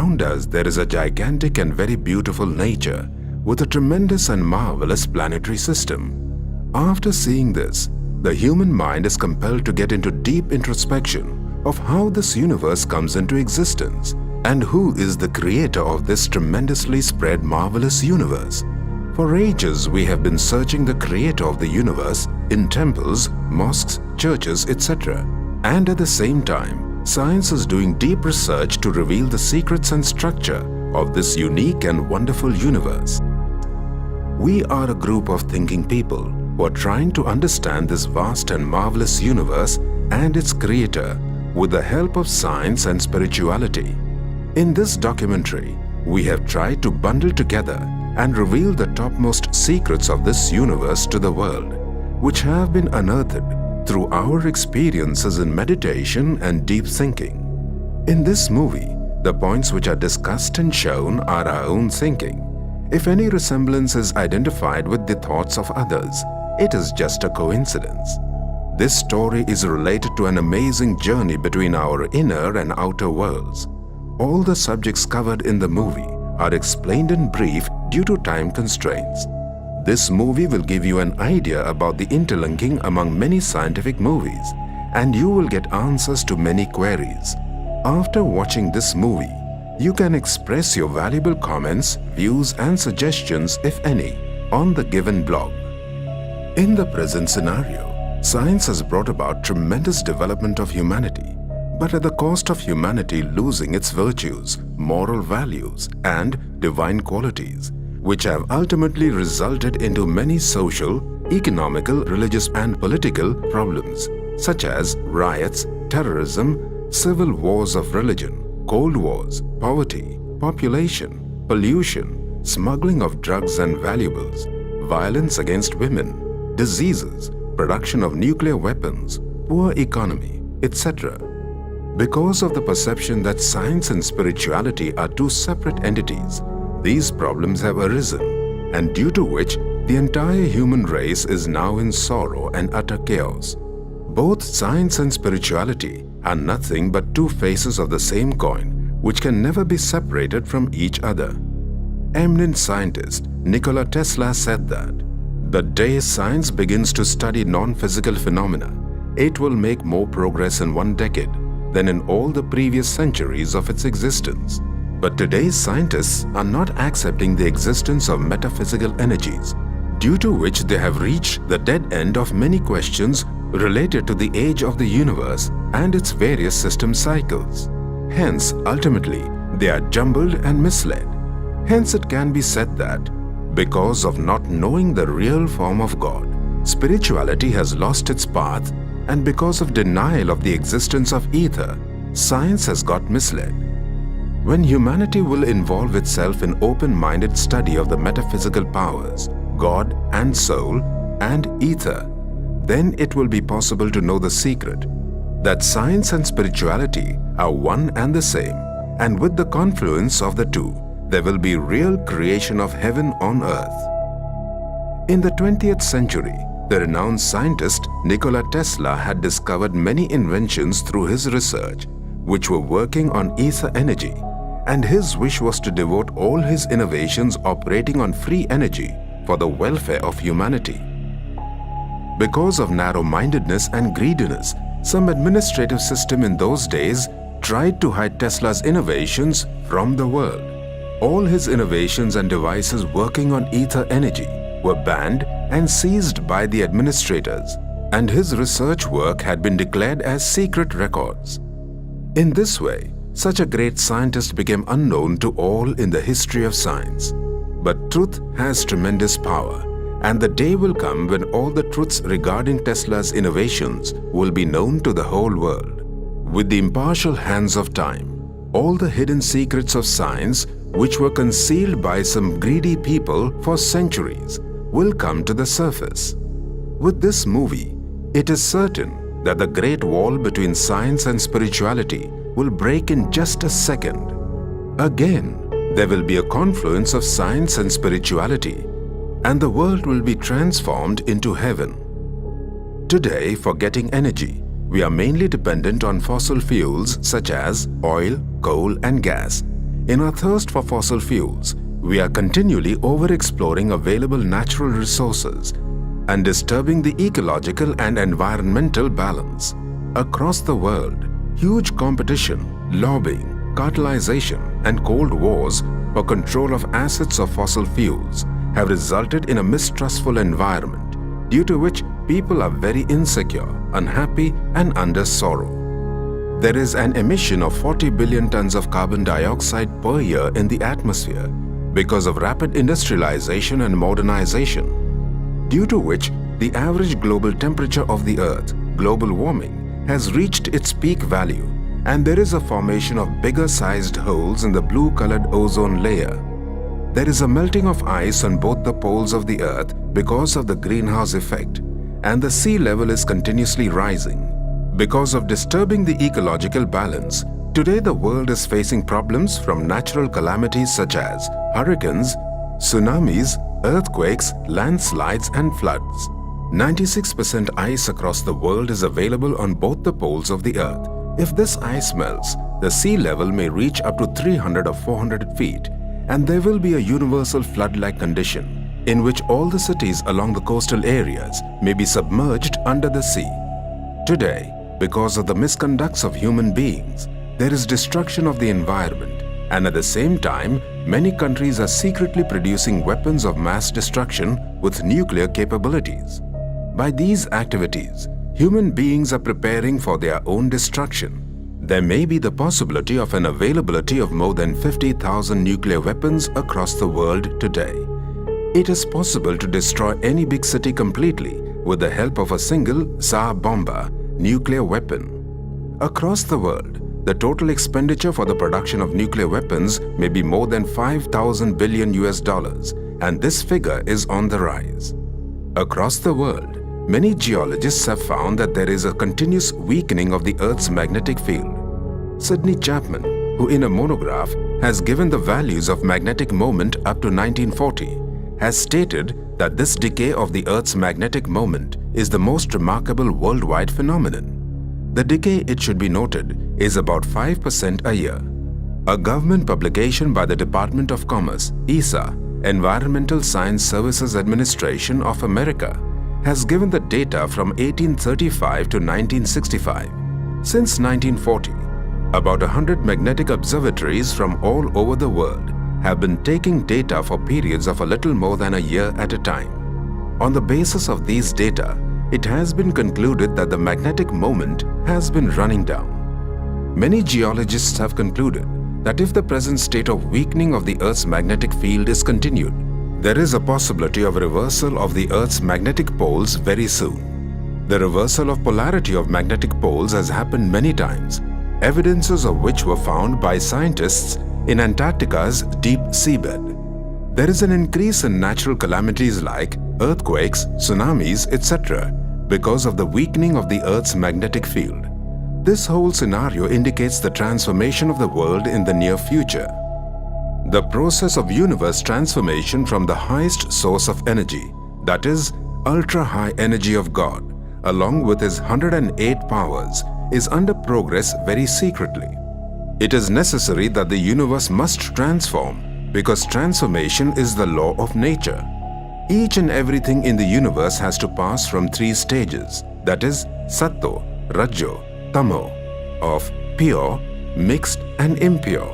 Around us there is a gigantic and very beautiful nature with a tremendous and marvelous planetary system. After seeing this, the human mind is compelled to get into deep introspection of how this universe comes into existence and who is the creator of this tremendously spread marvelous universe. For ages we have been searching the creator of the universe in temples, mosques, churches, etc. And at the same time, science is doing deep research to reveal the secrets and structure of this unique and wonderful universe. We are a group of thinking people who are trying to understand this vast and marvelous universe and its creator with the help of science and spirituality. In this documentary, we have tried to bundle together and reveal the topmost secrets of this universe to the world, which have been unearthed through our experiences in meditation and deep thinking. In this movie, the points which are discussed and shown are our own thinking. If any resemblance is identified with the thoughts of others, it is just a coincidence. This story is related to an amazing journey between our inner and outer worlds. All the subjects covered in the movie are explained in brief due to time constraints. This movie will give you an idea about the interlinking among many scientific movies, and you will get answers to many queries. After watching this movie, you can express your valuable comments, views and suggestions, if any, on the given blog. In the present scenario, science has brought about tremendous development of humanity, but at the cost of humanity losing its virtues, moral values and divine qualities, which have ultimately resulted into many social, economical, religious and political problems such as riots, terrorism, civil wars of religion, cold wars, poverty, population, pollution, smuggling of drugs and valuables, violence against women, diseases, production of nuclear weapons, poor economy, etc. Because of the perception that science and spirituality are two separate entities, these problems have arisen, and due to which the entire human race is now in sorrow and utter chaos. Both science and spirituality are nothing but two faces of the same coin, which can never be separated from each other. Eminent scientist Nikola Tesla said that the day science begins to study non-physical phenomena, it will make more progress in one decade than in all the previous centuries of its existence. But today's scientists are not accepting the existence of metaphysical energies, due to which they have reached the dead end of many questions related to the age of the universe and its various system cycles. Hence, ultimately, they are jumbled and misled. Hence, it can be said that because of not knowing the real form of God, spirituality has lost its path, and because of denial of the existence of ether, science has got misled. When humanity will involve itself in open-minded study of the metaphysical powers, God and soul and ether, then it will be possible to know the secret that science and spirituality are one and the same, and with the confluence of the two, there will be real creation of heaven on earth. In the 20th century, the renowned scientist Nikola Tesla had discovered many inventions through his research, which were working on ether energy, and his wish was to devote all his innovations operating on free energy for the welfare of humanity. Because of narrow-mindedness and greediness, some administrative system in those days tried to hide Tesla's innovations from the world. All his innovations and devices working on ether energy were banned and seized by the administrators, and his research work had been declared as secret records. In this way, such a great scientist became unknown to all in the history of science. But truth has tremendous power, and the day will come when all the truths regarding Tesla's innovations will be known to the whole world. With the impartial hands of time, all the hidden secrets of science, which were concealed by some greedy people for centuries, will come to the surface. With this movie, it is certain that the great wall between science and spirituality will break in just a second. Again, there will be a confluence of science and spirituality, and the world will be transformed into heaven. Today, for getting energy, we are mainly dependent on fossil fuels such as oil, coal and gas. in our thirst for fossil fuels, we are continually over-exploring available natural resources and disturbing the ecological and environmental balance. Across the world, huge competition, lobbying, cartelization, and cold wars for control of assets of fossil fuels have resulted in a mistrustful environment, due to which people are very insecure, unhappy, and under sorrow. There is an emission of 40 billion tons of carbon dioxide per year in the atmosphere because of rapid industrialization and modernization, due to which the average global temperature of the Earth, global warming, has reached its peak value, and there is a formation of bigger-sized holes in the blue-colored ozone layer. There is a melting of ice on both the poles of the Earth because of the greenhouse effect, and the sea level is continuously rising. Because of disturbing the ecological balance, today the world is facing problems from natural calamities such as hurricanes, tsunamis, earthquakes, landslides, and floods. 96% ice across the world is available on both the poles of the Earth. If this ice melts, the sea level may reach up to 300 or 400 feet, and there will be a universal flood-like condition in which all the cities along the coastal areas may be submerged under the sea. Today, because of the misconducts of human beings, there is destruction of the environment, and at the same time, many countries are secretly producing weapons of mass destruction with nuclear capabilities. By these activities, human beings are preparing for their own destruction. There may be the possibility of an availability of more than 50,000 nuclear weapons across the world today. It is possible to destroy any big city completely with the help of a single Tsar Bomba nuclear weapon. Across the world, the total expenditure for the production of nuclear weapons may be more than 5,000 billion US dollars, and this figure is on the rise. Across the world, many geologists have found that there is a continuous weakening of the Earth's magnetic field. Sidney Chapman, who in a monograph has given the values of magnetic moment up to 1940, has stated that this decay of the Earth's magnetic moment is the most remarkable worldwide phenomenon. The decay, it should be noted, is about 5% a year. A government publication by the Department of Commerce, ESA, Environmental Science Services Administration of America, has given the data from 1835 to 1965. Since 1940, about 100 magnetic observatories from all over the world have been taking data for periods of a little more than a year at a time. On the basis of these data, it has been concluded that the magnetic moment has been running down. Many geologists have concluded that if the present state of weakening of the Earth's magnetic field is continued, there is a possibility of reversal of the Earth's magnetic poles very soon. The reversal of polarity of magnetic poles has happened many times, evidences of which were found by scientists in Antarctica's deep seabed. There is an increase in natural calamities like earthquakes, tsunamis, etc. because of the weakening of the Earth's magnetic field. This whole scenario indicates the transformation of the world in the near future. The process of universe transformation from the highest source of energy, that is, ultra-high energy of God, along with his 108 powers, is under progress very secretly. It is necessary that the universe must transform because transformation is the law of nature. Each and everything in the universe has to pass from three stages, that is, Satto, Rajo, Tamo, of pure, mixed and impure.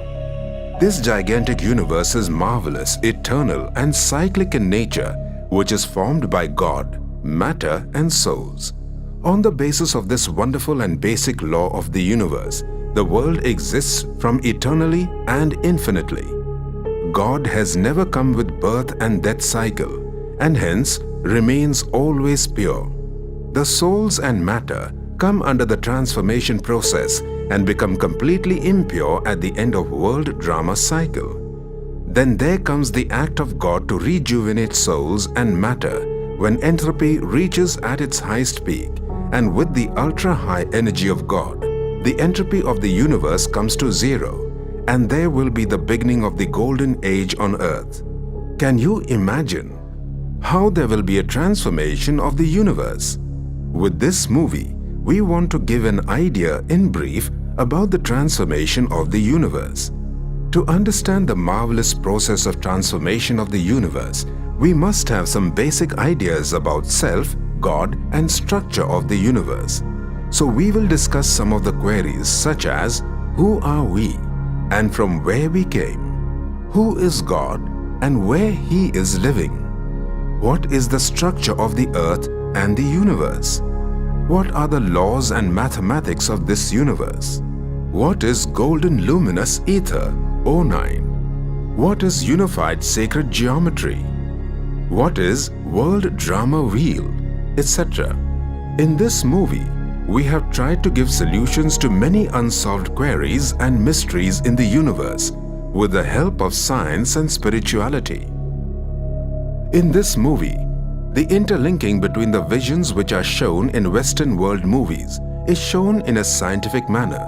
This gigantic universe is marvelous, eternal and cyclic in nature, which is formed by God, matter and souls. On the basis of this wonderful and basic law of the universe, the world exists from eternally and infinitely. God has never come with birth and death cycle, and hence remains always pure. The souls and matter come under the transformation process and become completely impure at the end of world drama cycle. Then there comes the act of God to rejuvenate souls and matter when entropy reaches at its highest peak, and with the ultra-high energy of God, the entropy of the universe comes to zero, and there will be the beginning of the golden age on earth. Can you imagine how there will be a transformation of the universe? With this movie, we want to give an idea in brief about the transformation of the universe. To understand the marvelous process of transformation of the universe, we must have some basic ideas about self, God, and structure of the universe. So we will discuss some of the queries such as, who are we and from where we came? Who is God and where He is living? What is the structure of the earth and the universe? What are the laws and mathematics of this universe? What is golden luminous ether, O9? What is unified sacred geometry? What is world drama wheel, etc.? In this movie, we have tried to give solutions to many unsolved queries and mysteries in the universe with the help of science and spirituality. In this movie, the interlinking between the visions which are shown in Western world movies is shown in a scientific manner.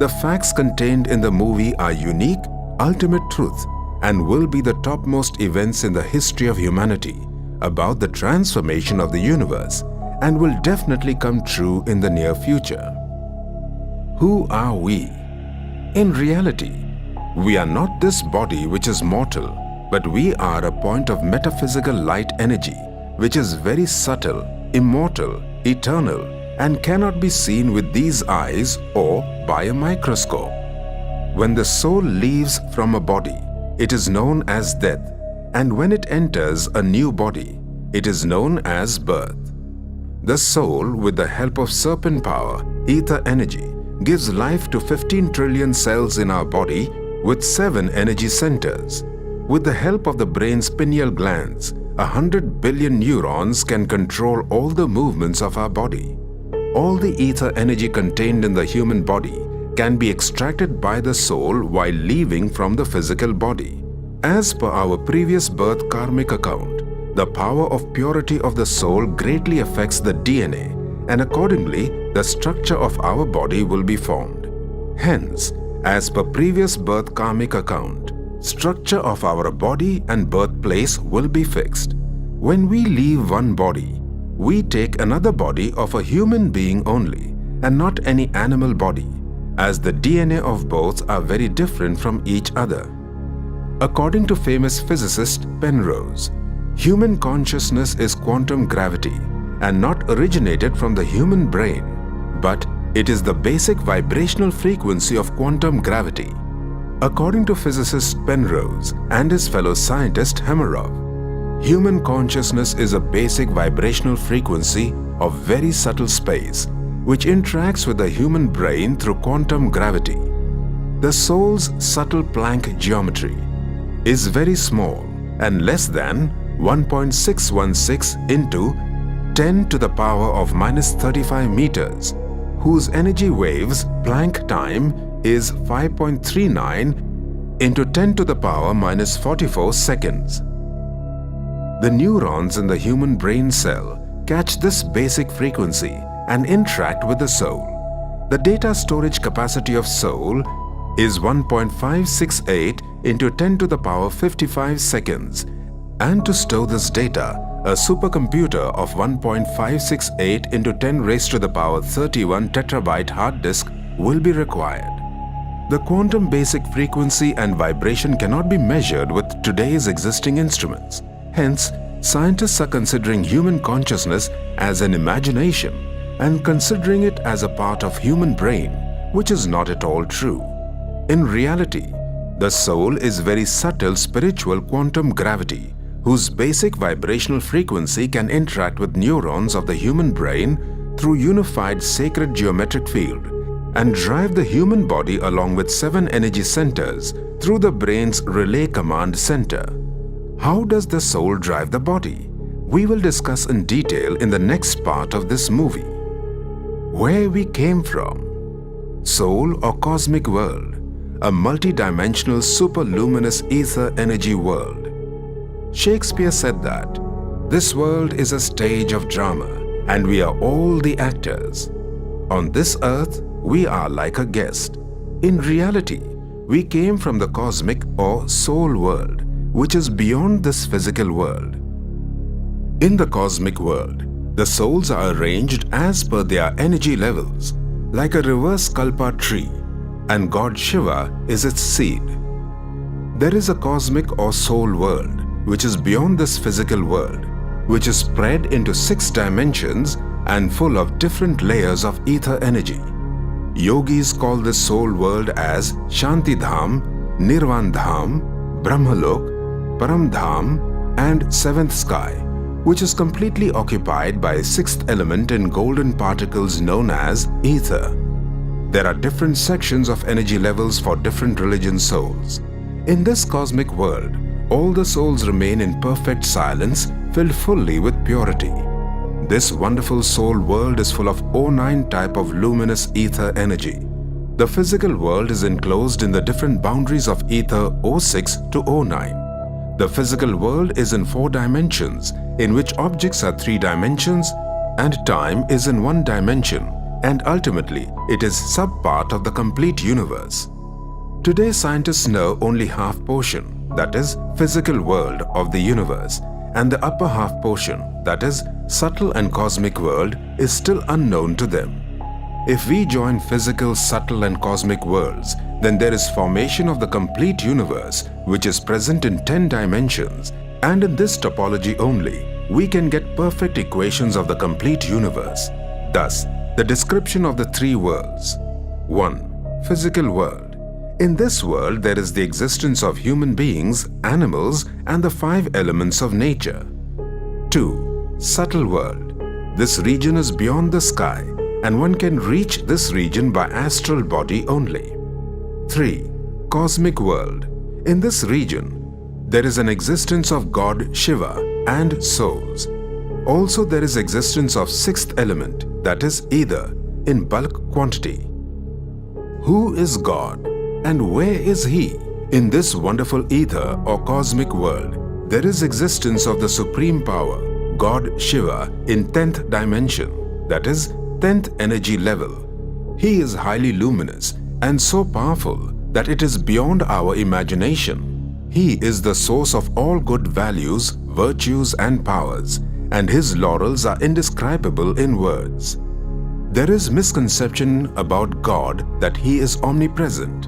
The facts contained in the movie are unique, ultimate truth, and will be the topmost events in the history of humanity about the transformation of the universe, and will definitely come true in the near future. Who are we? In reality, we are not this body which is mortal, but we are a point of metaphysical light energy which is very subtle, immortal, eternal, and cannot be seen with these eyes or by a microscope. When the soul leaves from a body, it is known as death, and when it enters a new body, it is known as birth. The soul, with the help of serpent power, ether energy, gives life to 15 trillion cells in our body with 7 energy centers. With the help of the brain's pineal glands, 100 billion neurons can control all the movements of our body. All the ether energy contained in the human body can be extracted by the soul while leaving from the physical body. As per our previous birth karmic account, the power of purity of the soul greatly affects the DNA, and accordingly, the structure of our body will be formed. Hence, as per previous birth karmic account, structure of our body and birthplace will be fixed. When we leave one body, we take another body of a human being only, and not any animal body, as the DNA of both are very different from each other. According to famous physicist Penrose, human consciousness is quantum gravity and not originated from the human brain, but it is the basic vibrational frequency of quantum gravity. According to physicist Penrose and his fellow scientist Hamarov, human consciousness is a basic vibrational frequency of very subtle space which interacts with the human brain through quantum gravity. The soul's subtle Planck geometry is very small and less than 1.616 into 10 to the power of minus 35 meters, whose energy waves Planck time is 5.39 into 10 to the power minus 44 seconds. The neurons in the human brain cell catch this basic frequency and interact with the soul. The data storage capacity of soul is 1.568 into 10 to the power 55 seconds, and to store this data, a supercomputer of 1.568 into 10 raised to the power 31 tetrabyte hard disk will be required. The quantum basic frequency and vibration cannot be measured with today's existing instruments. Hence, scientists are considering human consciousness as an imagination and considering it as a part of human brain, which is not at all true. In reality, the soul is very subtle spiritual quantum gravity whose basic vibrational frequency can interact with neurons of the human brain through unified sacred geometric field and drive the human body along with 7 energy centers through the brain's relay command center. How does the soul drive the body? We will discuss in detail in the next part of this movie. Where we came from. Soul or cosmic world, a multi-dimensional superluminous ether energy world. Shakespeare said that, "This world is a stage of drama, and we are all the actors. On this earth, we are like a guest. In reality, we came from the cosmic or soul world, which is beyond this physical world. In the cosmic world, the souls are arranged as per their energy levels, like a reverse kalpa tree, and God Shiva is its seed. There is a cosmic or soul world, which is beyond this physical world, which is spread into 6 dimensions and full of different layers of ether energy. Yogis call this soul world as Shanti Dham, Nirvan Dham, Brahmalok, Param Dham, and 7th sky, which is completely occupied by 6th element in golden particles known as ether. There are different sections of energy levels for different religion souls. In this cosmic world, all the souls remain in perfect silence, filled fully with purity. This wonderful soul world is full of O9 type of luminous ether energy. The physical world is enclosed in the different boundaries of ether O6 to O9. The physical world is in 4 dimensions, in which objects are 3 dimensions and time is in 1 dimension, and ultimately it is sub-part of the complete universe. Today scientists know only half portion, that is, physical world of the universe, and the upper half portion, that is, subtle and cosmic world, is still unknown to them. If we join physical, subtle and cosmic worlds, then there is formation of the complete universe, which is present in 10 dimensions, and in this topology only, we can get perfect equations of the complete universe. Thus, the description of the 3 worlds. 1. Physical world. In this world, there is the existence of human beings, animals, and the 5 elements of nature. 2. Subtle world. This region is beyond the sky, and one can reach this region by astral body only. 3. Cosmic world. In this region, there is an existence of God Shiva and souls. Also, there is existence of 6th element, that is ether, in bulk quantity. Who is God? And where is He? In this wonderful ether or cosmic world, there is existence of the supreme power, God Shiva, in 10th dimension, that is, 10th energy level. He is highly luminous and so powerful that it is beyond our imagination. He is the source of all good values, virtues and powers, and His laurels are indescribable in words. There is misconception about God that He is omnipresent.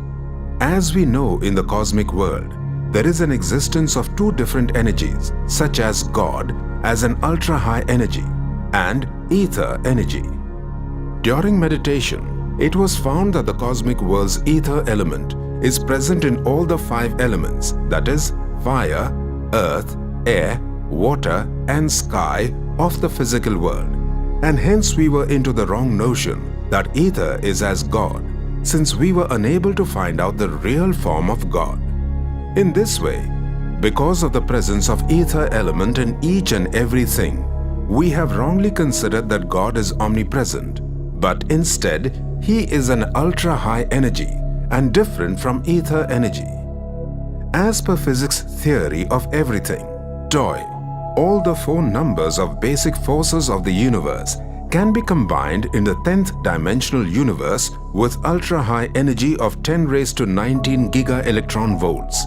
As we know in the cosmic world, there is an existence of 2 different energies, such as God as an ultra-high energy and ether energy. During meditation, it was found that the cosmic world's ether element is present in all the 5 elements, that is, fire, earth, air, water and sky of the physical world, and hence we were into the wrong notion that ether is as God, since we were unable to find out the real form of God. In this way, because of the presence of ether element in each and everything, we have wrongly considered that God is omnipresent, but instead He is an ultra-high energy and different from ether energy. As per physics theory of everything, toy, all the 4 numbers of basic forces of the universe can be combined in the 10th dimensional universe with ultra-high energy of 10 raised to 19 giga-electron volts.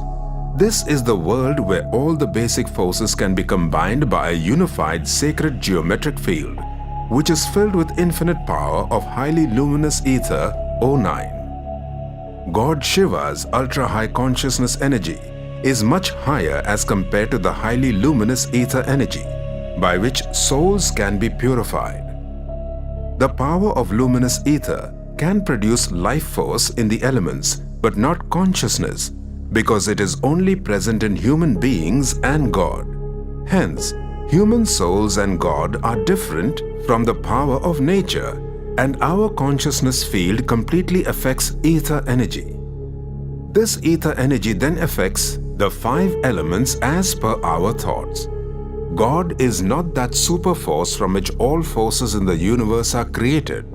This is the world where all the basic forces can be combined by a unified sacred geometric field, which is filled with infinite power of highly luminous ether O9. God Shiva's ultra-high consciousness energy is much higher as compared to the highly luminous ether energy, by which souls can be purified. The power of luminous ether can produce life force in the elements, but not consciousness, because it is only present in human beings and God. Hence, human souls and God are different from the power of nature, and our consciousness field completely affects ether energy. This ether energy then affects the 5 elements as per our thoughts. God is not that super force from which all forces in the universe are created,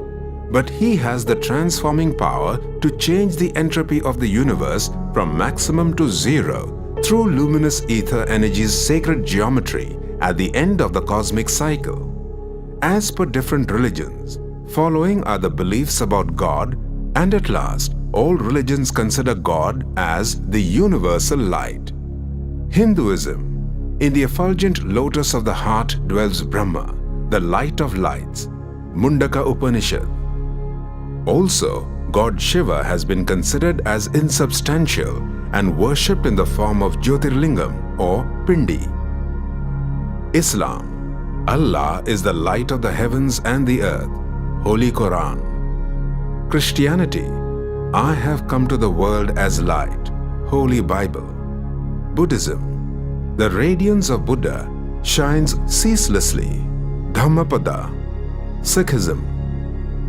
but He has the transforming power to change the entropy of the universe from maximum to 0 through luminous ether energy's sacred geometry at the end of the cosmic cycle. As per different religions, following are the beliefs about God, and at last, all religions consider God as the universal light. Hinduism. In the effulgent lotus of the heart dwells Brahma, the light of lights. Mundaka Upanishad. Also, God Shiva has been considered as insubstantial and worshipped in the form of Jyotirlingam or Pindi. Islam. Allah is the light of the heavens and the earth. Holy Quran. Christianity. I have come to the world as light. Holy Bible. Buddhism. The radiance of Buddha shines ceaselessly. Dhammapada. Sikhism.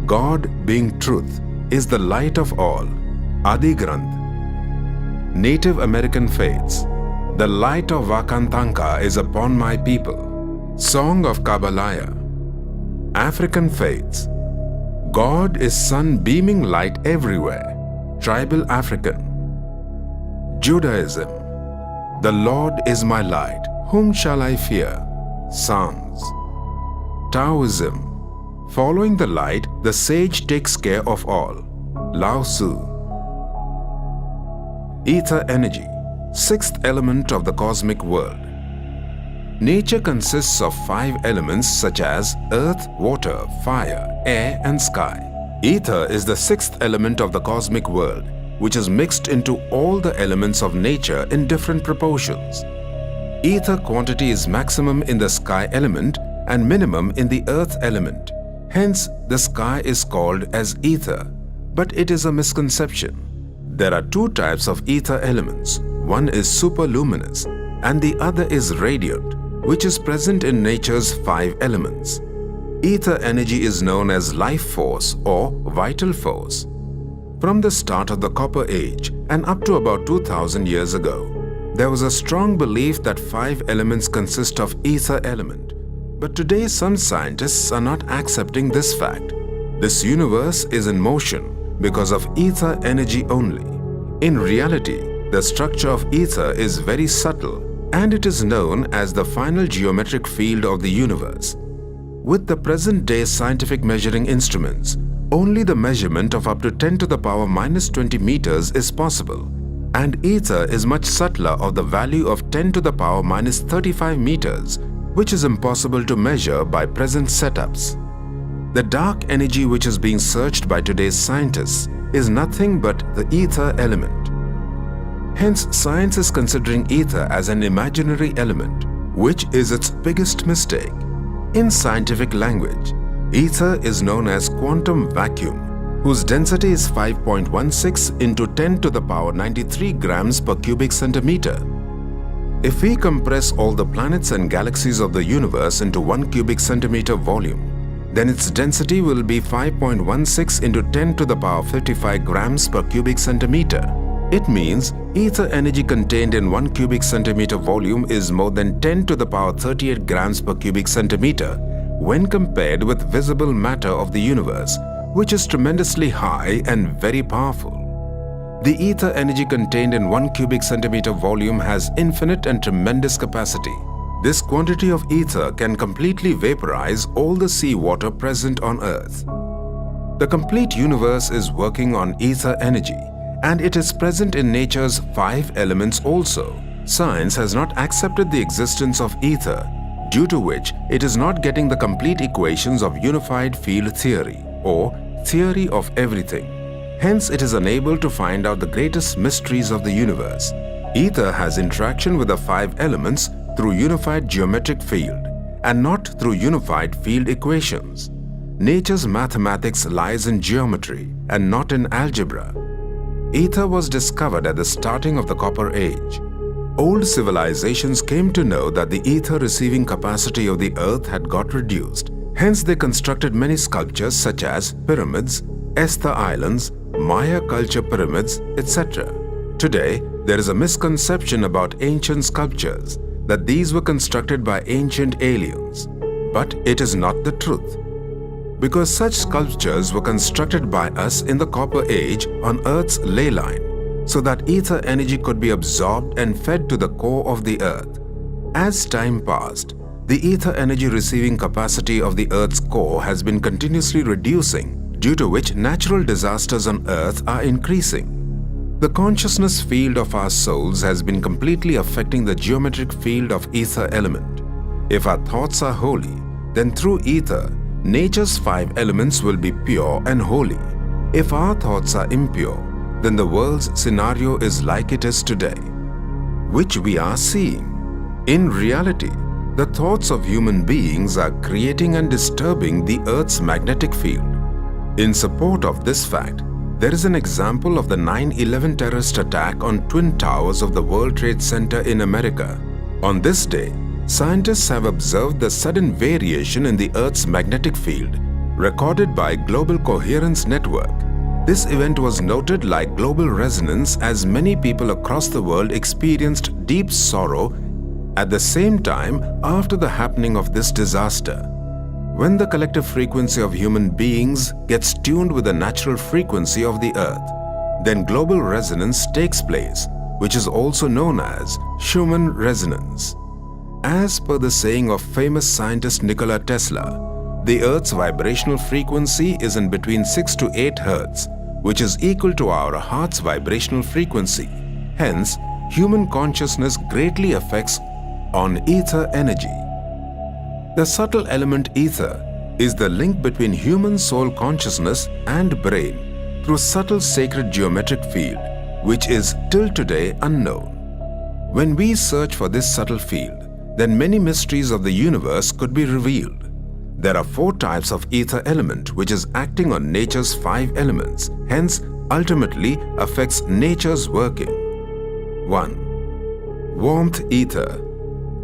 God, being truth, is the light of all. Adi Granth. Native American faiths. The light of Vakantanka is upon my people. Song of Kabbalaya. African faiths. God is sun beaming light everywhere. Tribal African. Judaism. The Lord is my light. Whom shall I fear? Psalms. Taoism. Following the light, the sage takes care of all. Lao Tzu. Ether energy, sixth element of the cosmic world. Nature consists of 5 elements such as earth, water, fire, air and sky. Ether is the 6th element of the cosmic world, which is mixed into all the elements of nature in different proportions. Ether quantity is maximum in the sky element and minimum in the earth element. Hence, the sky is called as ether, but it is a misconception. There are 2 types of ether elements. One is superluminous and the other is radiant, which is present in nature's 5 elements. Ether energy is known as life force or vital force. From the start of the Copper Age and up to about 2000 years ago, there was a strong belief that 5 elements consist of ether element. But today some scientists are not accepting this fact. This universe is in motion because of ether energy only. In reality, the structure of ether is very subtle and it is known as the final geometric field of the universe. With the present-day scientific measuring instruments, only the measurement of up to 10 to the power minus 20 meters is possible, and ether is much subtler of the value of 10 to the power minus 35 meters, which is impossible to measure by present setups. The dark energy which is being searched by today's scientists is nothing but the ether element. Hence, science is considering ether as an imaginary element, which is its biggest mistake. In scientific language, ether is known as quantum vacuum, whose density is 5.16 into 10 to the power 93 grams per cubic centimeter. If we compress all the planets and galaxies of the universe into 1 cubic centimeter volume, then its density will be 5.16 into 10 to the power 55 grams per cubic centimeter. It means ether energy contained in 1 cubic centimeter volume is more than 10 to the power 38 grams per cubic centimeter when compared with visible matter of the universe, which is tremendously high and very powerful. The ether energy contained in 1 cubic centimeter volume has infinite and tremendous capacity. This quantity of ether can completely vaporize all the seawater present on Earth. The complete universe is working on ether energy, and it is present in nature's 5 elements also. Science has not accepted the existence of ether, due to which it is not getting the complete equations of unified field theory or theory of everything. Hence, it is unable to find out the greatest mysteries of the universe. Ether has interaction with the 5 elements through unified geometric field and not through unified field equations. Nature's mathematics lies in geometry and not in algebra. Ether was discovered at the starting of the Copper Age. Old civilizations came to know that the ether receiving capacity of the earth had got reduced. Hence, they constructed many sculptures such as pyramids, Esther Islands, Maya culture pyramids, etc. Today, there is a misconception about ancient sculptures that these were constructed by ancient aliens. But it is not the truth. Because such sculptures were constructed by us in the Copper Age on Earth's ley line, so that ether energy could be absorbed and fed to the core of the Earth. As time passed, the ether energy receiving capacity of the Earth's core has been continuously reducing, due to which natural disasters on Earth are increasing. The consciousness field of our souls has been completely affecting the geometric field of ether element. If our thoughts are holy, then through ether, nature's 5 elements will be pure and holy. If our thoughts are impure, then the world's scenario is like it is today, which we are seeing. In reality, the thoughts of human beings are creating and disturbing the Earth's magnetic field. In support of this fact, there is an example of the 9/11 terrorist attack on Twin Towers of the World Trade Center in America. On this day, scientists have observed the sudden variation in the Earth's magnetic field, recorded by Global Coherence Network. This event was noted like global resonance as many people across the world experienced deep sorrow at the same time after the happening of this disaster. When the collective frequency of human beings gets tuned with the natural frequency of the Earth, then global resonance takes place, which is also known as Schumann resonance. As per the saying of famous scientist Nikola Tesla, the Earth's vibrational frequency is in between 6 to 8 Hz, which is equal to our heart's vibrational frequency. Hence, human consciousness greatly affects on ether energy. The subtle element ether is the link between human soul consciousness and brain through subtle sacred geometric field, which is till today unknown. When we search for this subtle field, then many mysteries of the universe could be revealed. There are 4 types of ether element which is acting on nature's 5 elements, hence ultimately affects nature's working. 1. Warmth ether.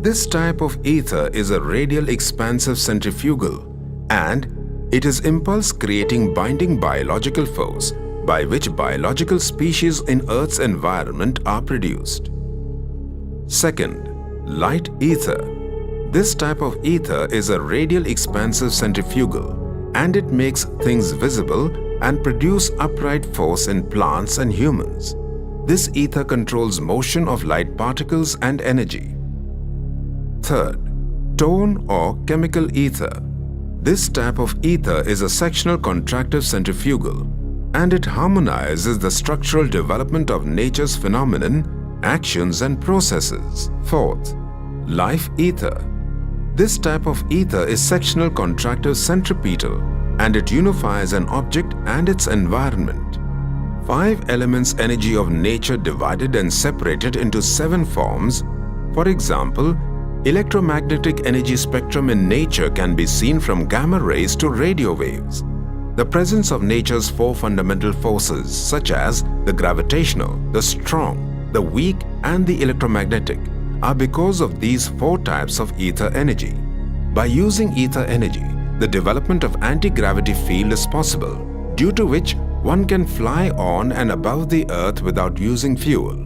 This type of ether is a radial expansive centrifugal, and it is impulse creating binding biological force by which biological species in Earth's environment are produced. 2nd. Light ether. This type of ether is a radial expansive centrifugal, and it makes things visible and produce upright force in plants and humans. This ether controls motion of light particles and energy. 3rd. Tone or chemical ether. This type of ether is a sectional contractive centrifugal, and it harmonizes the structural development of nature's phenomenon, actions and processes. 4th. Life ether. This type of ether is sectional contractive centripetal, and it unifies an object and its environment. 5 elements energy of nature divided and separated into 7 forms. For example, electromagnetic energy spectrum in nature can be seen from gamma rays to radio waves. The presence of nature's 4 fundamental forces such as the gravitational, the strong, the weak and the electromagnetic are because of these 4 types of ether energy. By using ether energy, the development of anti-gravity field is possible, due to which one can fly on and above the Earth without using fuel.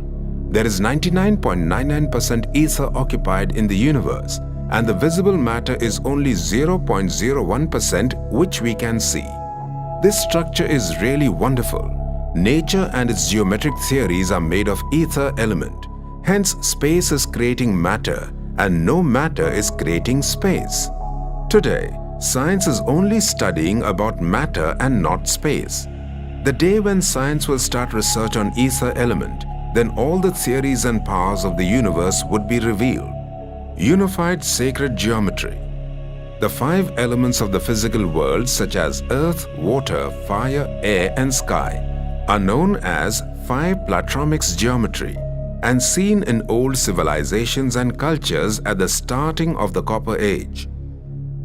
There is 99.99% ether occupied in the universe, and the visible matter is only 0.01% which we can see. This structure is really wonderful. Nature and its geometric theories are made of ether element. Hence, space is creating matter, and no matter is creating space. Today, science is only studying about matter and not space. The day when science will start research on ether element, then all the theories and powers of the universe would be revealed. Unified sacred geometry. The 5 elements of the physical world such as earth, water, fire, air and sky are known as 5 Platromics geometry and seen in old civilizations and cultures at the starting of the Copper Age.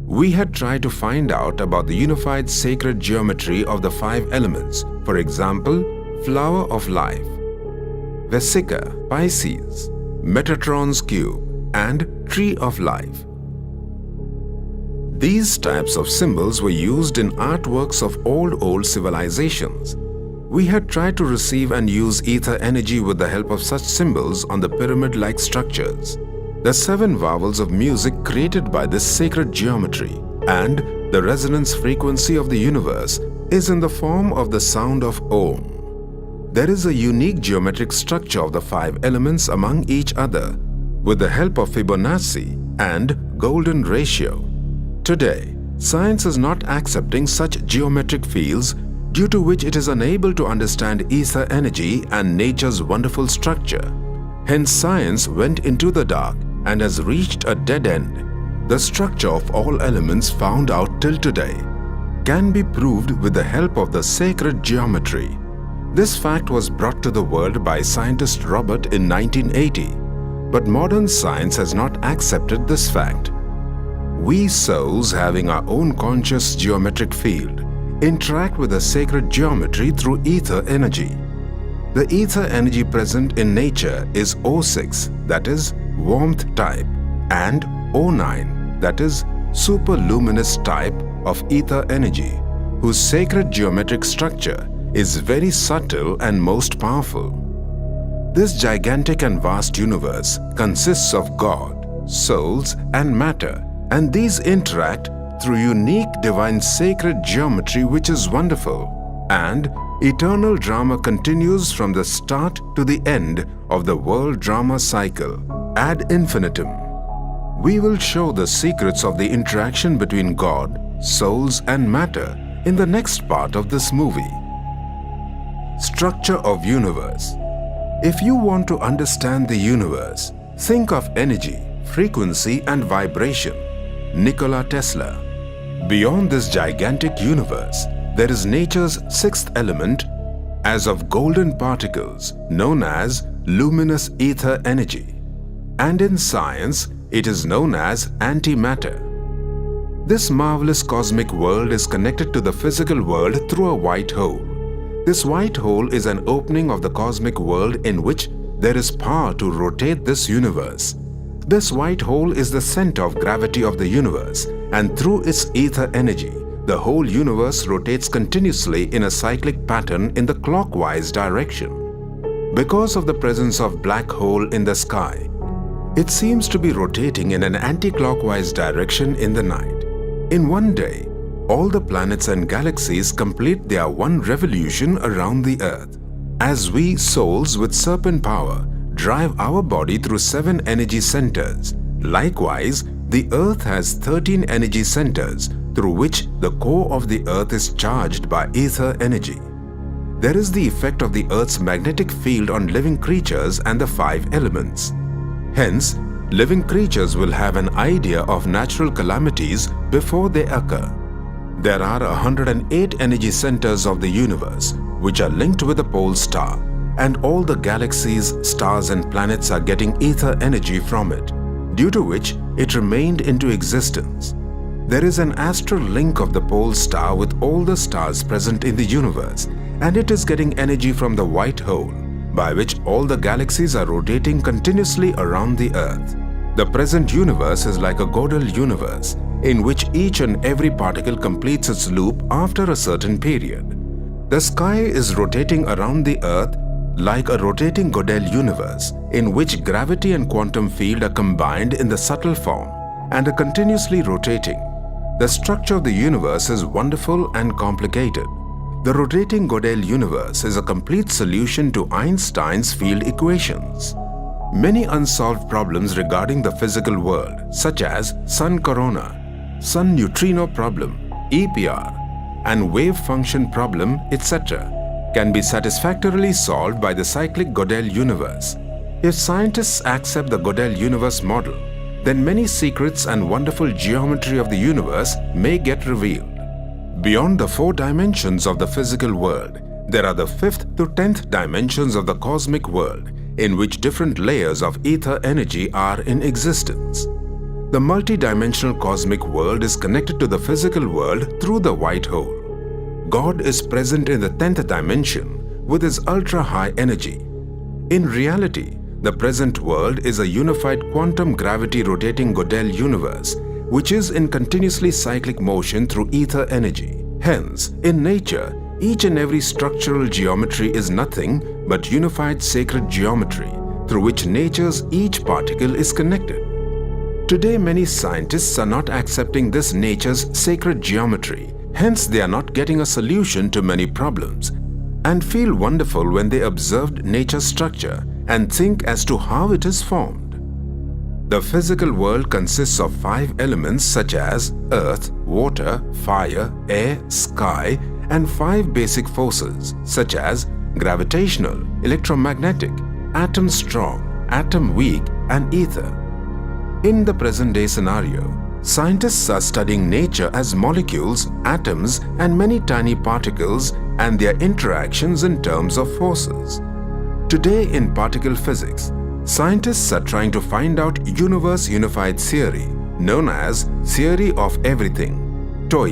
We had tried to find out about the unified sacred geometry of the 5 elements, for example, flower of life, Vesica, Pisces, Metatron's cube, and tree of life. These types of symbols were used in artworks of old civilizations. We had tried to receive and use ether energy with the help of such symbols on the pyramid-like structures. The 7 vowels of music created by this sacred geometry and the resonance frequency of the universe is in the form of the sound of Om. There is a unique geometric structure of the 5 elements among each other with the help of Fibonacci and golden ratio. Today, science is not accepting such geometric fields, due to which it is unable to understand ether energy and nature's wonderful structure. Hence, science went into the dark and has reached a dead end. The structure of all elements found out till today can be proved with the help of the sacred geometry. This fact was brought to the world by scientist Robert in 1980, but modern science has not accepted this fact. We souls, having our own conscious geometric field, interact with the sacred geometry through ether energy. The ether energy present in nature is O6, that is warmth type, and O9, that is superluminous type of ether energy, whose sacred geometric structure is very subtle and most powerful. This gigantic and vast universe consists of God, souls, and matter, and these interact through unique divine sacred geometry, which is wonderful, and eternal drama continues from the start to the end of the world drama cycle, ad infinitum. We will show the secrets of the interaction between God, souls, and matter in the next part of this movie. Structure of universe. If you want to understand the universe, think of energy, frequency, and vibration. Nikola Tesla. Beyond this gigantic universe, there is nature's sixth element as of golden particles known as luminous ether energy. And in science, it is known as antimatter. This marvelous cosmic world is connected to the physical world through a white hole. This white hole is an opening of the cosmic world in which there is power to rotate this universe. This white hole is the center of gravity of the universe, and through its ether energy, the whole universe rotates continuously in a cyclic pattern in the clockwise direction. Because of the presence of black hole in the sky, it seems to be rotating in an anti-clockwise direction in the night. In one day, all the planets and galaxies complete their one revolution around the Earth. As we souls with serpent power drive our body through 7 energy centers, likewise, the Earth has 13 energy centers through which the core of the Earth is charged by ether energy. There is the effect of the Earth's magnetic field on living creatures and the 5 elements. Hence, living creatures will have an idea of natural calamities before they occur. There are 108 energy centers of the universe which are linked with the pole star, and all the galaxies, stars, and planets are getting ether energy from it, due to which it remained into existence. There is an astral link of the pole star with all the stars present in the universe, and it is getting energy from the white hole, by which all the galaxies are rotating continuously around the Earth. The present universe is like a Gödel universe, in which each and every particle completes its loop after a certain period. The sky is rotating around the Earth like a rotating Gödel universe, in which gravity and quantum field are combined in the subtle form and are continuously rotating. The structure of the universe is wonderful and complicated. The rotating Gödel universe is a complete solution to Einstein's field equations. Many unsolved problems regarding the physical world, such as sun corona, sun neutrino problem, EPR, and wave function problem, etc., can be satisfactorily solved by the cyclic Gödel universe. If scientists accept the Gödel universe model, then many secrets and wonderful geometry of the universe may get revealed. Beyond the 4 dimensions of the physical world, there are the 5th to 10th dimensions of the cosmic world, in which different layers of ether energy are in existence. The multi-dimensional cosmic world is connected to the physical world through the white hole. God is present in the 10th dimension with his ultra-high energy. In reality, the present world is a unified quantum gravity rotating Gödel universe, which is in continuously cyclic motion through ether energy. Hence, in nature, each and every structural geometry is nothing but unified sacred geometry through which nature's each particle is connected. Today, many scientists are not accepting this nature's sacred geometry. Hence, they are not getting a solution to many problems and feel wonderful when they observed nature's structure and think as to how it is formed. The physical world consists of 5 elements such as earth, water, fire, air, sky, and 5 basic forces such as gravitational, electromagnetic, atom strong, atom weak, and ether. In the present-day scenario, scientists are studying nature as molecules, atoms, and many tiny particles and their interactions in terms of forces. Today in particle physics, scientists are trying to find out universe unified theory known as theory of everything, TOE,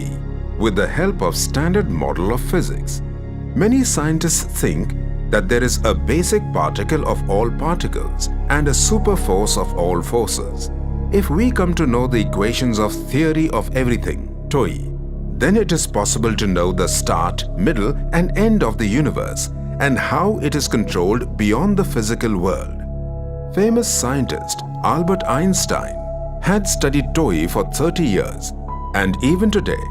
with the help of standard model of physics. Many scientists think that there is a basic particle of all particles and a super force of all forces. If we come to know the equations of theory of everything, TOE, then it is possible to know the start, middle and end of the universe and how it is controlled beyond the physical world. Famous scientist Albert Einstein had studied TOE for 30 years, and even today,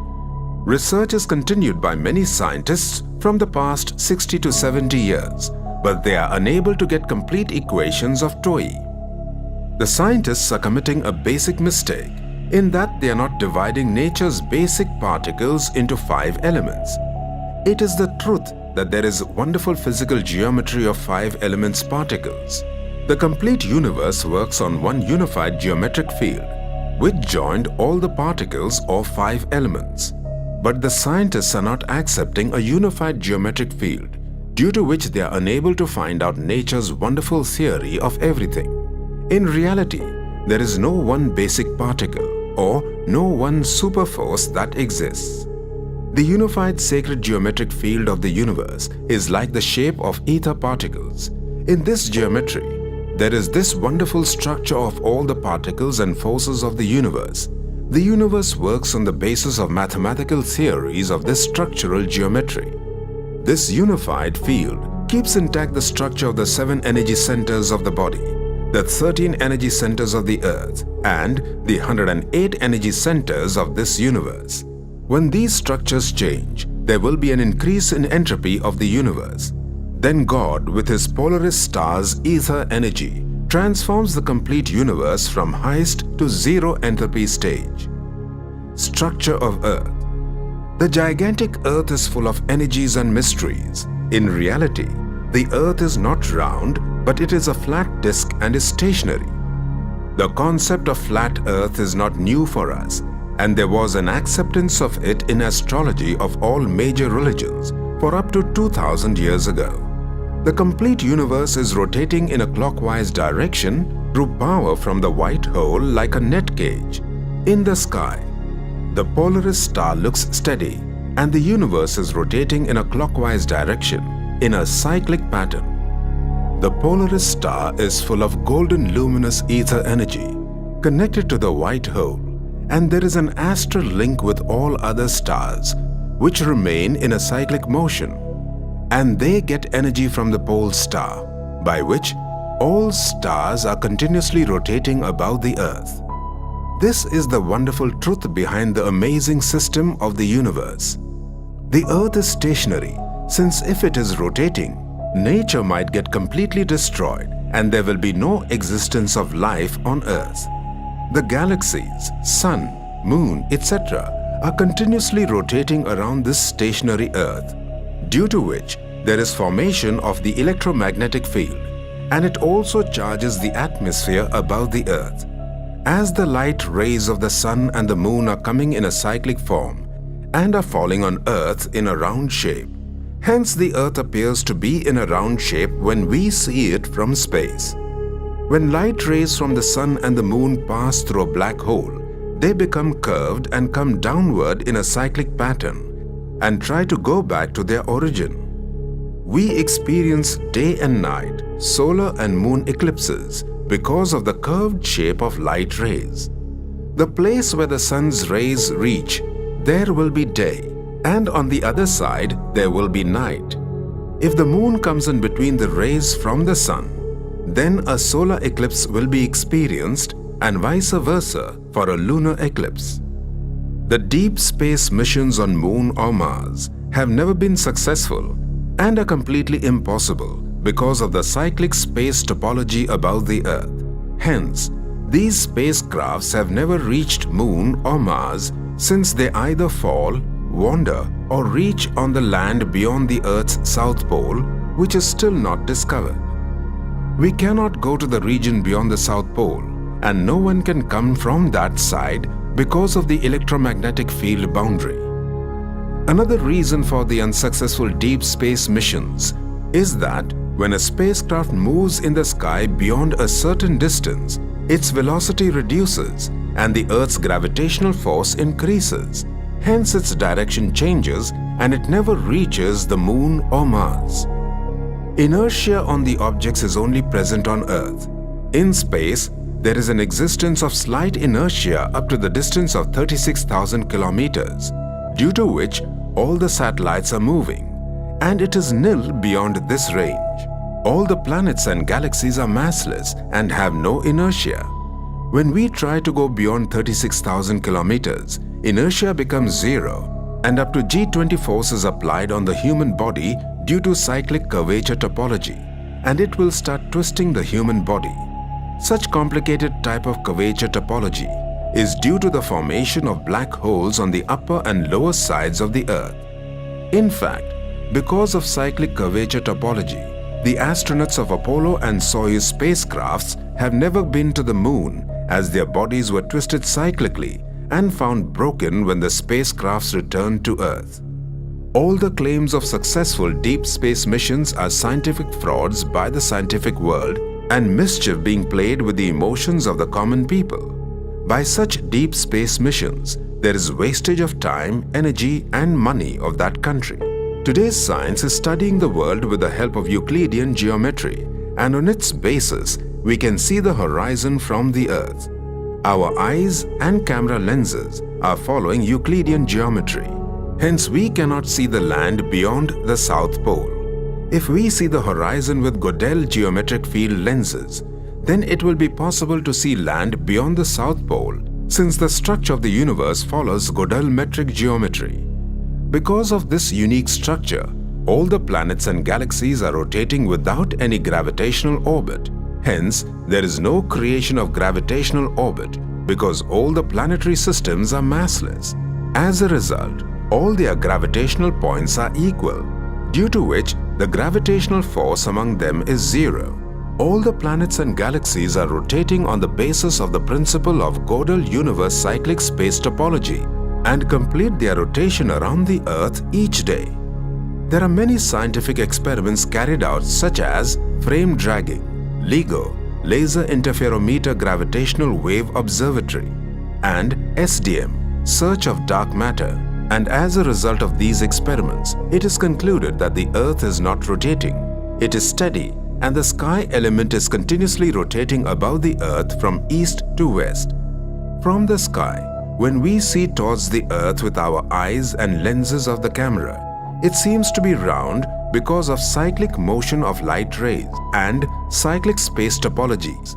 research is continued by many scientists from the past 60 to 70 years, but they are unable to get complete equations of TOE. The scientists are committing a basic mistake in that they are not dividing nature's basic particles into 5 elements. It is the truth that there is wonderful physical geometry of 5 elements particles. The complete universe works on one unified geometric field, which joined all the particles of 5 elements. But the scientists are not accepting a unified geometric field, due to which they are unable to find out nature's wonderful theory of everything. In reality, there is no one basic particle or no one super force that exists. The unified sacred geometric field of the universe is like the shape of ether particles. In this geometry, there is this wonderful structure of all the particles and forces of the universe. The universe works on the basis of mathematical theories of this structural geometry. This unified field keeps intact the structure of the 7 energy centers of the body, the 13 energy centers of the earth, and the 108 energy centers of this universe. When these structures change, there will be an increase in entropy of the universe. Then God, with his Polaris star's ether energy, transforms the complete universe from highest to zero entropy stage. Structure of Earth. The gigantic Earth is full of energies and mysteries. In reality, the Earth is not round, but it is a flat disk and is stationary. The concept of flat Earth is not new for us, and there was an acceptance of it in astrology of all major religions for up to 2000 years ago. The complete universe is rotating in a clockwise direction through power from the white hole like a net cage. In the sky, the Polaris star looks steady and the universe is rotating in a clockwise direction in a cyclic pattern. The Polaris star is full of golden luminous ether energy connected to the white hole, and there is an astral link with all other stars which remain in a cyclic motion, and they get energy from the pole star, by which all stars are continuously rotating about the Earth. This is the wonderful truth behind the amazing system of the universe. The Earth is stationary, since if it is rotating, nature might get completely destroyed and there will be no existence of life on Earth. The galaxies, sun, moon, etc. are continuously rotating around this stationary Earth, due to which there is formation of the electromagnetic field, and it also charges the atmosphere above the Earth. As the light rays of the sun and the moon are coming in a cyclic form and are falling on Earth in a round shape, hence the Earth appears to be in a round shape when we see it from space. When light rays from the sun and the moon pass through a black hole, they become curved and come downward in a cyclic pattern and try to go back to their origin. We experience day and night, solar and moon eclipses because of the curved shape of light rays. The place where the sun's rays reach, there will be day, and on the other side there will be night. If the moon comes in between the rays from the sun, then a solar eclipse will be experienced, and vice versa for a lunar eclipse. The deep space missions on Moon or Mars have never been successful and are completely impossible because of the cyclic space topology above the Earth. Hence, these spacecrafts have never reached Moon or Mars, since they either fall, wander, or reach on the land beyond the Earth's south pole, which is still not discovered. We cannot go to the region beyond the South Pole, and no one can come from that side because of the electromagnetic field boundary. Another reason for the unsuccessful deep space missions is that when a spacecraft moves in the sky beyond a certain distance, its velocity reduces and the Earth's gravitational force increases. Hence, its direction changes and it never reaches the Moon or Mars. Inertia on the objects is only present on Earth. In space, there is an existence of slight inertia up to the distance of 36,000 kilometers, due to which all the satellites are moving, and it is nil beyond this range. All the planets and galaxies are massless and have no inertia. When we try to go beyond 36,000 kilometers, inertia becomes zero, and up to G20 force is applied on the human body due to cyclic curvature topology, and it will start twisting the human body. Such complicated type of curvature topology is due to the formation of black holes on the upper and lower sides of the Earth. In fact, because of cyclic curvature topology, the astronauts of Apollo and Soyuz spacecrafts have never been to the Moon, as their bodies were twisted cyclically and found broken when the spacecrafts returned to Earth. All the claims of successful deep space missions are scientific frauds by the scientific world and mischief being played with the emotions of the common people. By such deep space missions, there is wastage of time, energy, and money of that country. Today's science is studying the world with the help of Euclidean geometry, and on its basis, we can see the horizon from the Earth. Our eyes and camera lenses are following Euclidean geometry. Hence, we cannot see the land beyond the South Pole. If we see the horizon with Gödel geometric field lenses, then it will be possible to see land beyond the South Pole, since the structure of the universe follows Gödel metric geometry. Because of this unique structure, all the planets and galaxies are rotating without any gravitational orbit. Hence, there is no creation of gravitational orbit because all the planetary systems are massless. As a result, all their gravitational points are equal, due to which the gravitational force among them is zero. All the planets and galaxies are rotating on the basis of the principle of Gödel universe cyclic space topology and complete their rotation around the Earth each day. There are many scientific experiments carried out such as frame dragging, LIGO, Laser Interferometer Gravitational Wave Observatory, and SDM, Search of Dark Matter. And as a result of these experiments, it is concluded that the Earth is not rotating. It is steady, and the sky element is continuously rotating above the Earth from east to west. From the sky, when we see towards the Earth with our eyes and lenses of the camera, it seems to be round because of cyclic motion of light rays and cyclic space topologies.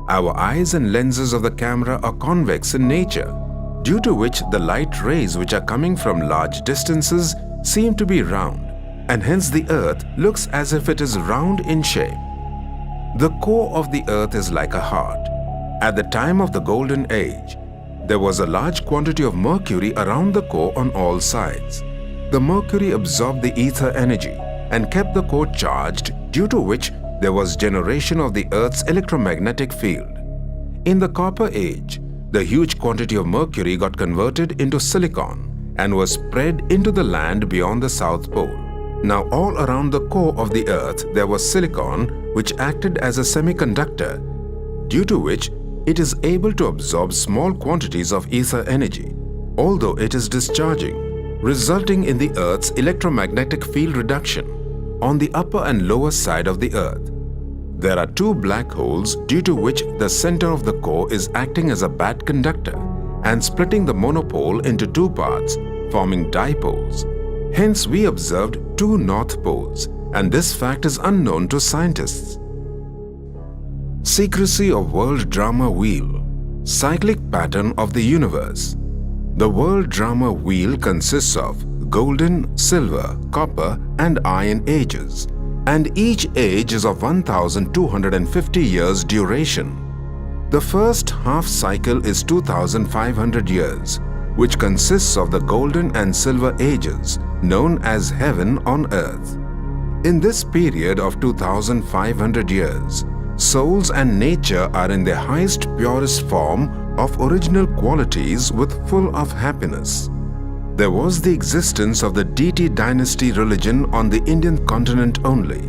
Our eyes and lenses of the camera are convex in nature, due to which the light rays which are coming from large distances seem to be round, and hence the Earth looks as if it is round in shape. The core of the Earth is like a heart. At the time of the Golden Age, there was a large quantity of mercury around the core on all sides. The mercury absorbed the ether energy and kept the core charged, due to which there was generation of the Earth's electromagnetic field. In the Copper Age, the huge quantity of mercury got converted into silicon and was spread into the land beyond the South Pole. Now all around the core of the Earth there was silicon which acted as a semiconductor, due to which it is able to absorb small quantities of ether energy, although it is discharging, resulting in the Earth's electromagnetic field reduction on the upper and lower side of the Earth. There are two black holes, due to which the center of the core is acting as a bad conductor and splitting the monopole into two parts, forming dipoles. Hence, we observed two north poles, and this fact is unknown to scientists. Secrecy of World Drama Wheel. Cyclic pattern of the universe. The World Drama Wheel consists of golden, silver, copper, and iron ages, and each age is of 1,250 years duration. The first half cycle is 2,500 years, which consists of the golden and silver ages, known as heaven on earth. In this period of 2,500 years, souls and nature are in their highest, purest form of original qualities with full of happiness. there was the existence of the deity dynasty religion on the Indian continent only.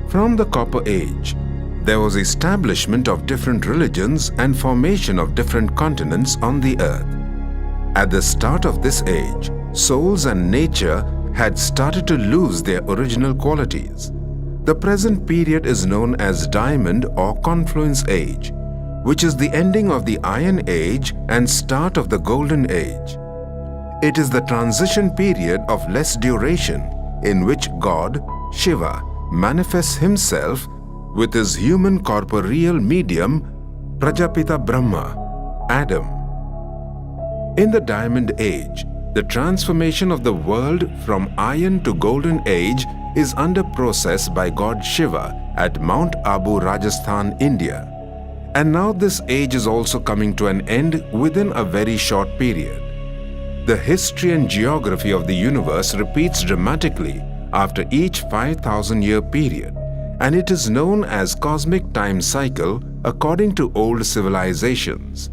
From the Copper Age, there was establishment of different religions and formation of different continents on the earth. At the start of this age, souls and nature had started to lose their original qualities. The present period is known as Diamond or Confluence Age, which is the ending of the Iron Age and start of the Golden Age. It is the transition period of less duration in which God, Shiva, manifests himself with his human corporeal medium, Prajapita Brahma, Adam. In the Diamond Age, the transformation of the world from Iron to Golden Age is under process by God Shiva at Mount Abu, Rajasthan, India. And now this age is also coming to an end within a very short period. The history and geography of the universe repeats dramatically after each 5,000-year period, and it is known as cosmic time cycle according to old civilizations.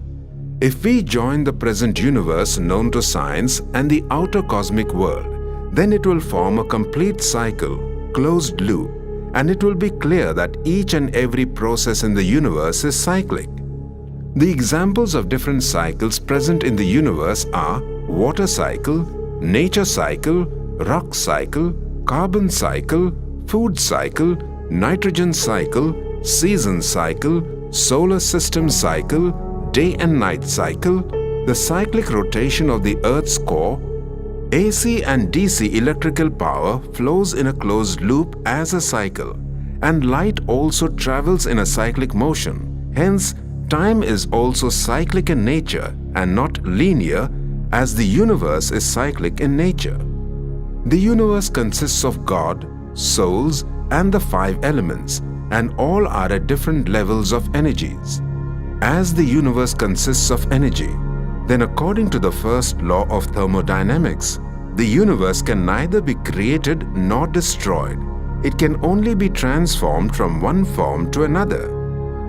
If we join the present universe known to science and the outer cosmic world, then it will form a complete cycle, closed loop, and it will be clear that each and every process in the universe is cyclic. The examples of different cycles present in the universe are water cycle, nature cycle, rock cycle, carbon cycle, food cycle, nitrogen cycle, season cycle, solar system cycle, day and night cycle, the cyclic rotation of the Earth's core. AC and DC electrical power flows in a closed loop as a cycle, and light also travels in a cyclic motion. Hence, time is also cyclic in nature and not linear, as the universe is cyclic in nature. The universe consists of God, souls, and the 5 elements, and all are at different levels of energies. As the universe consists of energy, then according to the first law of thermodynamics, the universe can neither be created nor destroyed. It can only be transformed from one form to another.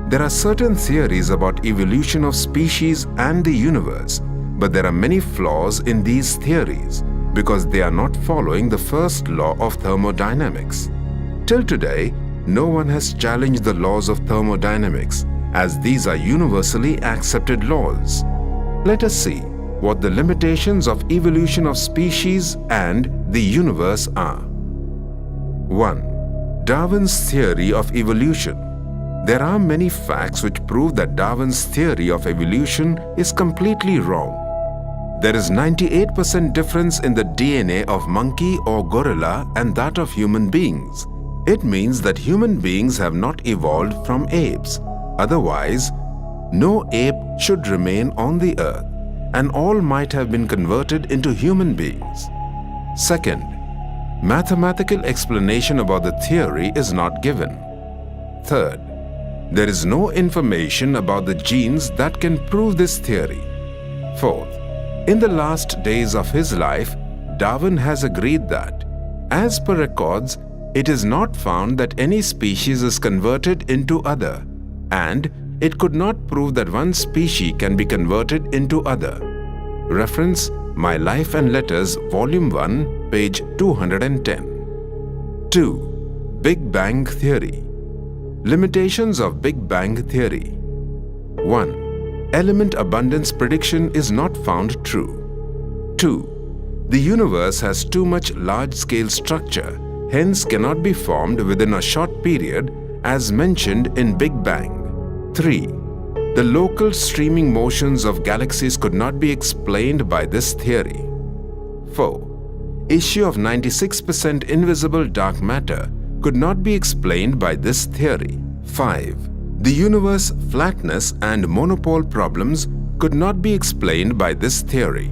There are certain theories about evolution of species and the universe, but there are many flaws in these theories because they are not following the first law of thermodynamics. Till today, no one has challenged the laws of thermodynamics, as these are universally accepted laws. Let us see what the limitations of evolution of species and the universe are. 1. Darwin's theory of evolution. There are many facts which prove that Darwin's theory of evolution is completely wrong. There is 98% difference in the DNA of monkey or gorilla and that of human beings. It means that human beings have not evolved from apes. Otherwise, no ape should remain on the earth, and all might have been converted into human beings. Second, mathematical explanation about the theory is not given. Third, there is no information about the genes that can prove this theory. Fourth, in the last days of his life, Darwin has agreed that, as per records, it is not found that any species is converted into other, and it could not prove that one species can be converted into other. Reference My Life and Letters, Volume 1, page 210. 2. Big Bang Theory. Limitations of Big Bang Theory. 1. Element abundance prediction is not found true. 2. The universe has too much large-scale structure, hence cannot be formed within a short period as mentioned in Big Bang. 3. The local streaming motions of galaxies could not be explained by this theory. 4. Issue of 96% invisible dark matter could not be explained by this theory. 5. The universe flatness and monopole problems could not be explained by this theory.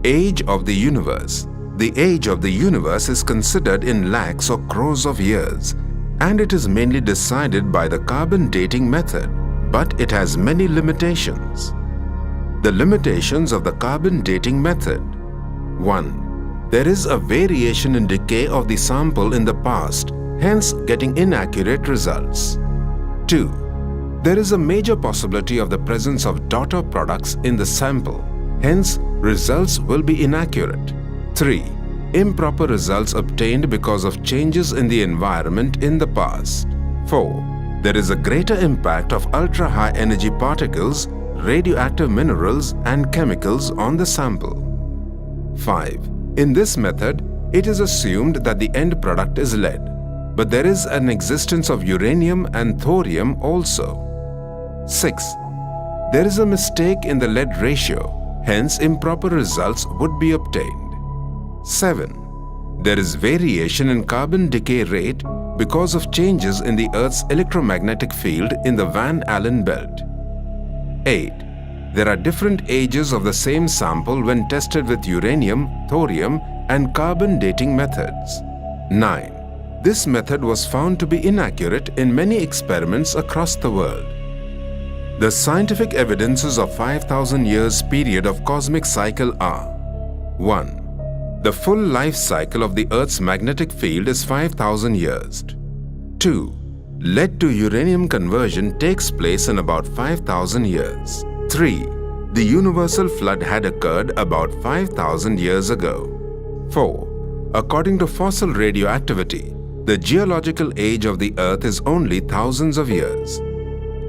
Age of the universe. The age of the universe is considered in lakhs or crores of years, and it is mainly decided by the carbon dating method, but it has many limitations. The limitations of the carbon dating method. 1. There is a variation in decay of the sample in the past, hence getting inaccurate results. 2. There is a major possibility of the presence of daughter products in the sample, hence results will be inaccurate. 3. Improper results obtained because of changes in the environment in the past. 4. There is a greater impact of ultra-high energy particles, radioactive minerals and chemicals on the sample. 5. In this method, it is assumed that the end product is lead, but there is an existence of uranium and thorium also. 6. There is a mistake in the lead ratio, hence improper results would be obtained. 7. There is variation in carbon decay rate because of changes in the Earth's electromagnetic field in the Van Allen belt. 8. There are different ages of the same sample when tested with uranium, thorium, and carbon dating methods. 9. This method was found to be inaccurate in many experiments across the world. The scientific evidences of 5,000 years period of cosmic cycle are: 1. The full life cycle of the Earth's magnetic field is 5,000 years. 2. Lead to uranium conversion takes place in about 5,000 years. 3. The universal flood had occurred about 5,000 years ago. 4. According to fossil radioactivity, the geological age of the Earth is only thousands of years.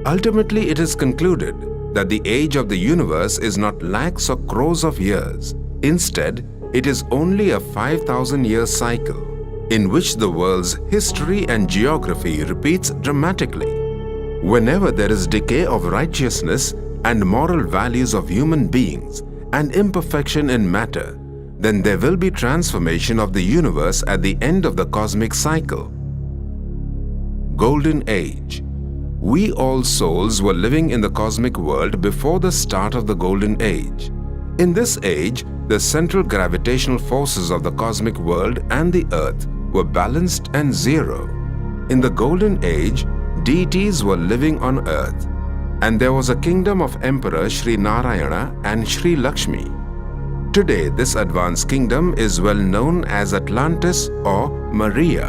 Ultimately, it is concluded that the age of the universe is not lakhs or crores of years. Instead, it is only a 5,000-year cycle in which the world's history and geography repeats dramatically. Whenever there is decay of righteousness and moral values of human beings and imperfection in matter, then there will be transformation of the universe at the end of the cosmic cycle. Golden Age. We all souls were living in the cosmic world before the start of the Golden Age. In this age, the central gravitational forces of the cosmic world and the Earth were balanced and zero. In the Golden Age, deities were living on Earth, and there was a kingdom of Emperor Sri Narayana and Sri Lakshmi. Today, this advanced kingdom is well known as Atlantis or Maria,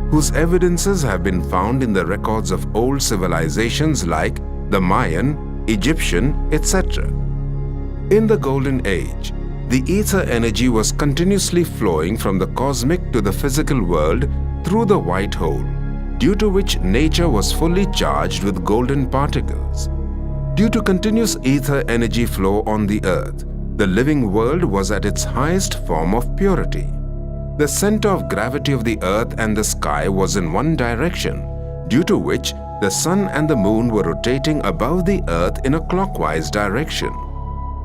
whose evidences have been found in the records of old civilizations like the Mayan, Egyptian, etc. In the Golden Age, the ether energy was continuously flowing from the cosmic to the physical world through the white hole, due to which nature was fully charged with golden particles. Due to continuous ether energy flow on the Earth, the living world was at its highest form of purity. The center of gravity of the Earth and the sky was in one direction, due to which the sun and the moon were rotating above the Earth in a clockwise direction.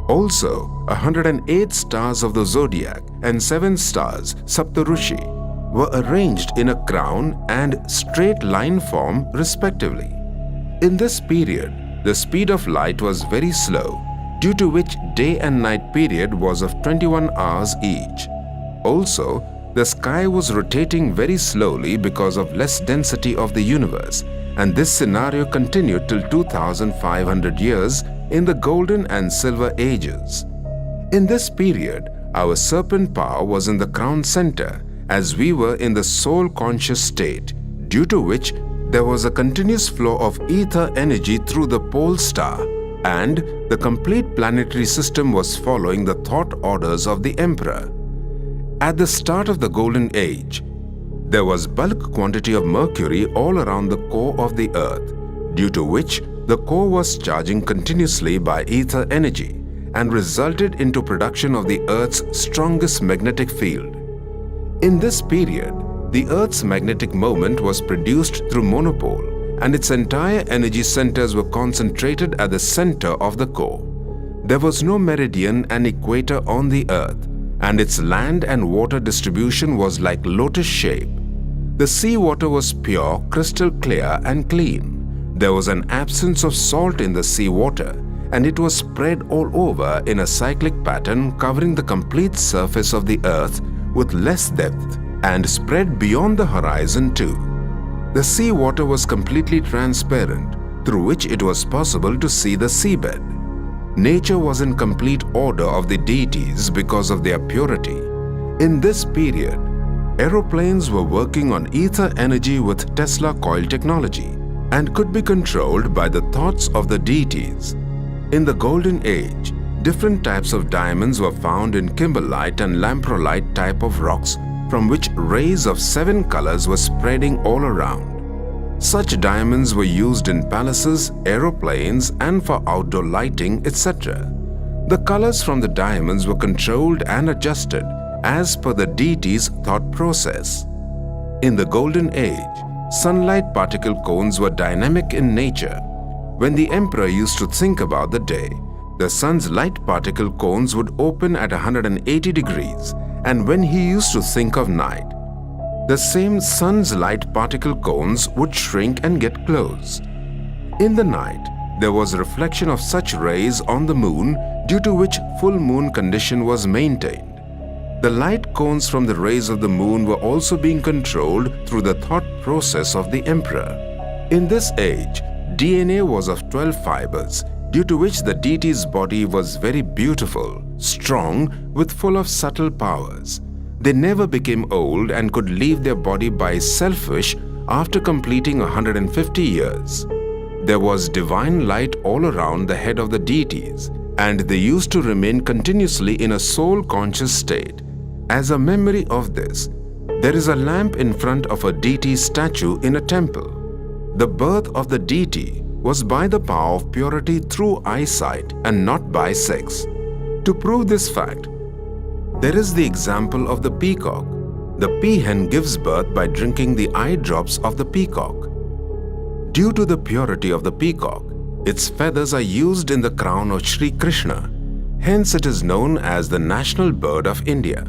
Also, 108 stars of the zodiac and 7 stars, Saptarushi, were arranged in a crown and straight line form respectively. In this period, the speed of light was very slow, due to which day and night period was of 21 hours each. Also, the sky was rotating very slowly because of less density of the universe, and this scenario continued till 2,500 years in the Golden and Silver Ages. In this period, our serpent power was in the crown center, as we were in the soul-conscious state, due to which there was a continuous flow of ether energy through the pole star, and the complete planetary system was following the thought orders of the emperor. At the start of the Golden Age, there was bulk quantity of mercury all around the core of the Earth, due to which the core was charging continuously by ether energy and resulted into production of the Earth's strongest magnetic field. In this period, the Earth's magnetic moment was produced through monopole, and its entire energy centers were concentrated at the center of the core. There was no meridian and equator on the Earth, and its land and water distribution was like lotus shape. The seawater was pure, crystal clear and clean. There was an absence of salt in the seawater, and it was spread all over in a cyclic pattern covering the complete surface of the Earth with less depth, and spread beyond the horizon too. The seawater was completely transparent, through which it was possible to see the seabed. Nature was in complete order of the deities because of their purity. In this period, aeroplanes were working on ether energy with Tesla coil technology and could be controlled by the thoughts of the deities. In the Golden Age, different types of diamonds were found in kimberlite and lamprolite type of rocks from which rays of 7 colors were spreading all around. Such diamonds were used in palaces, aeroplanes, and for outdoor lighting, etc. The colors from the diamonds were controlled and adjusted as per the deity's thought process. In the Golden Age, sunlight particle cones were dynamic in nature. When the emperor used to think about the day, the sun's light particle cones would open at 180 degrees, and when he used to think of night, the same sun's light particle cones would shrink and get closed. In the night, there was a reflection of such rays on the moon, due to which full moon condition was maintained. The light cones from the rays of the moon were also being controlled through the thought process of the emperor. In this age, DNA was of 12 fibers, due to which the deity's body was very beautiful, strong, with full of subtle powers. They never became old and could leave their body by selfish after completing 150 years. There was divine light all around the head of the deities, and they used to remain continuously in a soul-conscious state. As a memory of this, there is a lamp in front of a deity statue in a temple. The birth of the deity was by the power of purity through eyesight and not by sex. To prove this fact, there is the example of the peacock. The peahen gives birth by drinking the eye drops of the peacock. Due to the purity of the peacock, its feathers are used in the crown of Sri Krishna. Hence it is known as the national bird of India.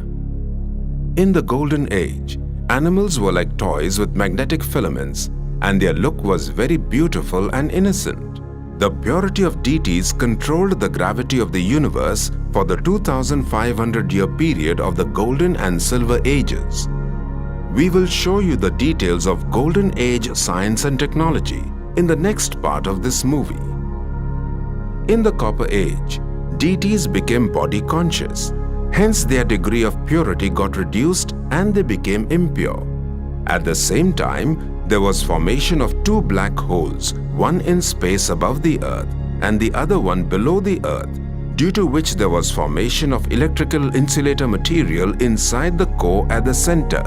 In the Golden Age, animals were like toys with magnetic filaments, and their look was very beautiful and innocent. The purity of deities controlled the gravity of the universe for the 2500-year period of the Golden and Silver Ages. We will show you the details of Golden Age science and technology in the next part of this movie. In the Copper Age, deities became body conscious. Hence their degree of purity got reduced and they became impure. At the same time, there was formation of 2 black holes, one in space above the Earth and the other one below the Earth, due to which there was formation of electrical insulator material inside the core at the center.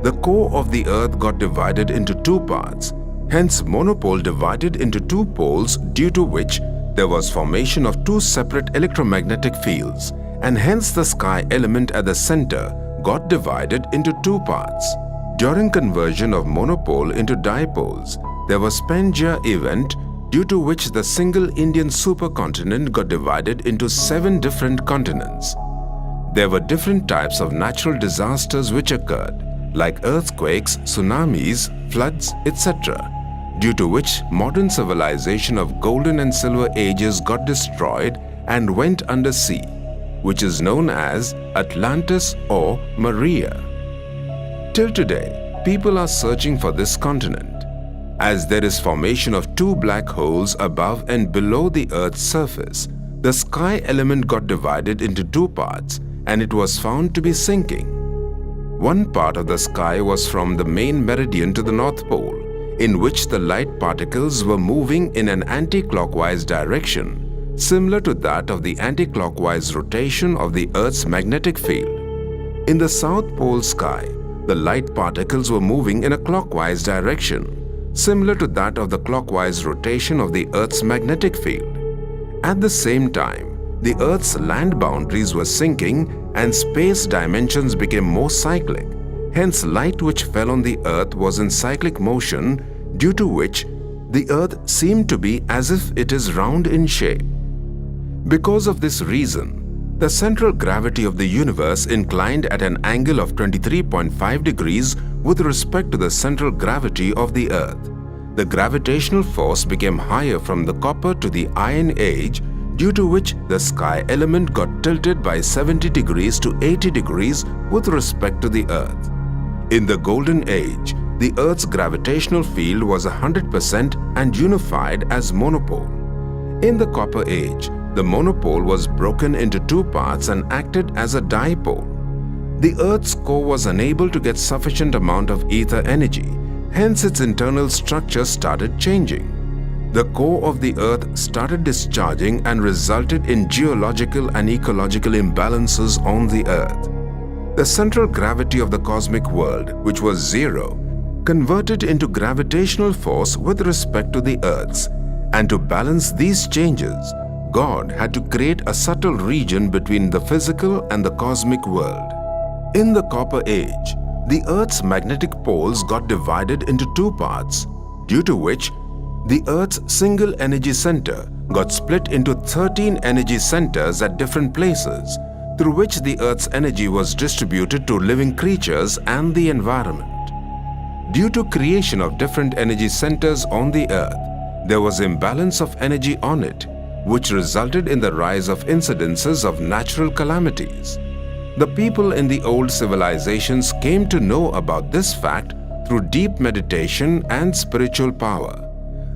The core of the Earth got divided into 2 parts, hence monopole divided into 2 poles, due to which there was formation of 2 separate electromagnetic fields, and hence the sky element at the center got divided into 2 parts. During conversion of monopole into dipoles, there was Pangea event, due to which the single Indian supercontinent got divided into 7 different continents. There were different types of natural disasters which occurred, like earthquakes, tsunamis, floods, etc., due to which modern civilization of Golden and Silver Ages got destroyed and went under sea, which is known as Atlantis or Maria. Till today, people are searching for this continent, as there is formation of 2 black holes above and below the Earth's surface. The sky element got divided into 2 parts and it was found to be sinking. One part of the sky was from the main meridian to the North Pole, in which the light particles were moving in an anti-clockwise direction, similar to that of the anti-clockwise rotation of the Earth's magnetic field. In the South Pole sky, the light particles were moving in a clockwise direction, similar to that of the clockwise rotation of the Earth's magnetic field. At the same time, the Earth's land boundaries were sinking and space dimensions became more cyclic. Hence, light which fell on the Earth was in cyclic motion, due to which the Earth seemed to be as if it is round in shape. Because of this reason, the central gravity of the universe inclined at an angle of 23.5 degrees with respect to the central gravity of the Earth. The gravitational force became higher from the Copper to the Iron Age, due to which the sky element got tilted by 70 degrees to 80 degrees with respect to the Earth. In the Golden Age, the Earth's gravitational field was 100% and unified as monopole. In the Copper Age, the monopole was broken into 2 parts and acted as a dipole. The Earth's core was unable to get sufficient amount of ether energy, hence its internal structure started changing. the core of the Earth started discharging and resulted in geological and ecological imbalances on the Earth. The central gravity of the cosmic world, which was zero, converted into gravitational force with respect to the Earth's, and to balance these changes, God had to create a subtle region between the physical and the cosmic world. In the Copper Age, the Earth's magnetic poles got divided into two parts, due to which the Earth's single energy center got split into 13 energy centers at different places, through which the Earth's energy was distributed to living creatures and the environment. Due to creation of different energy centers on the Earth, there was imbalance of energy on it, which resulted in the rise of incidences of natural calamities. The people in the old civilizations came to know about this fact through deep meditation and spiritual power.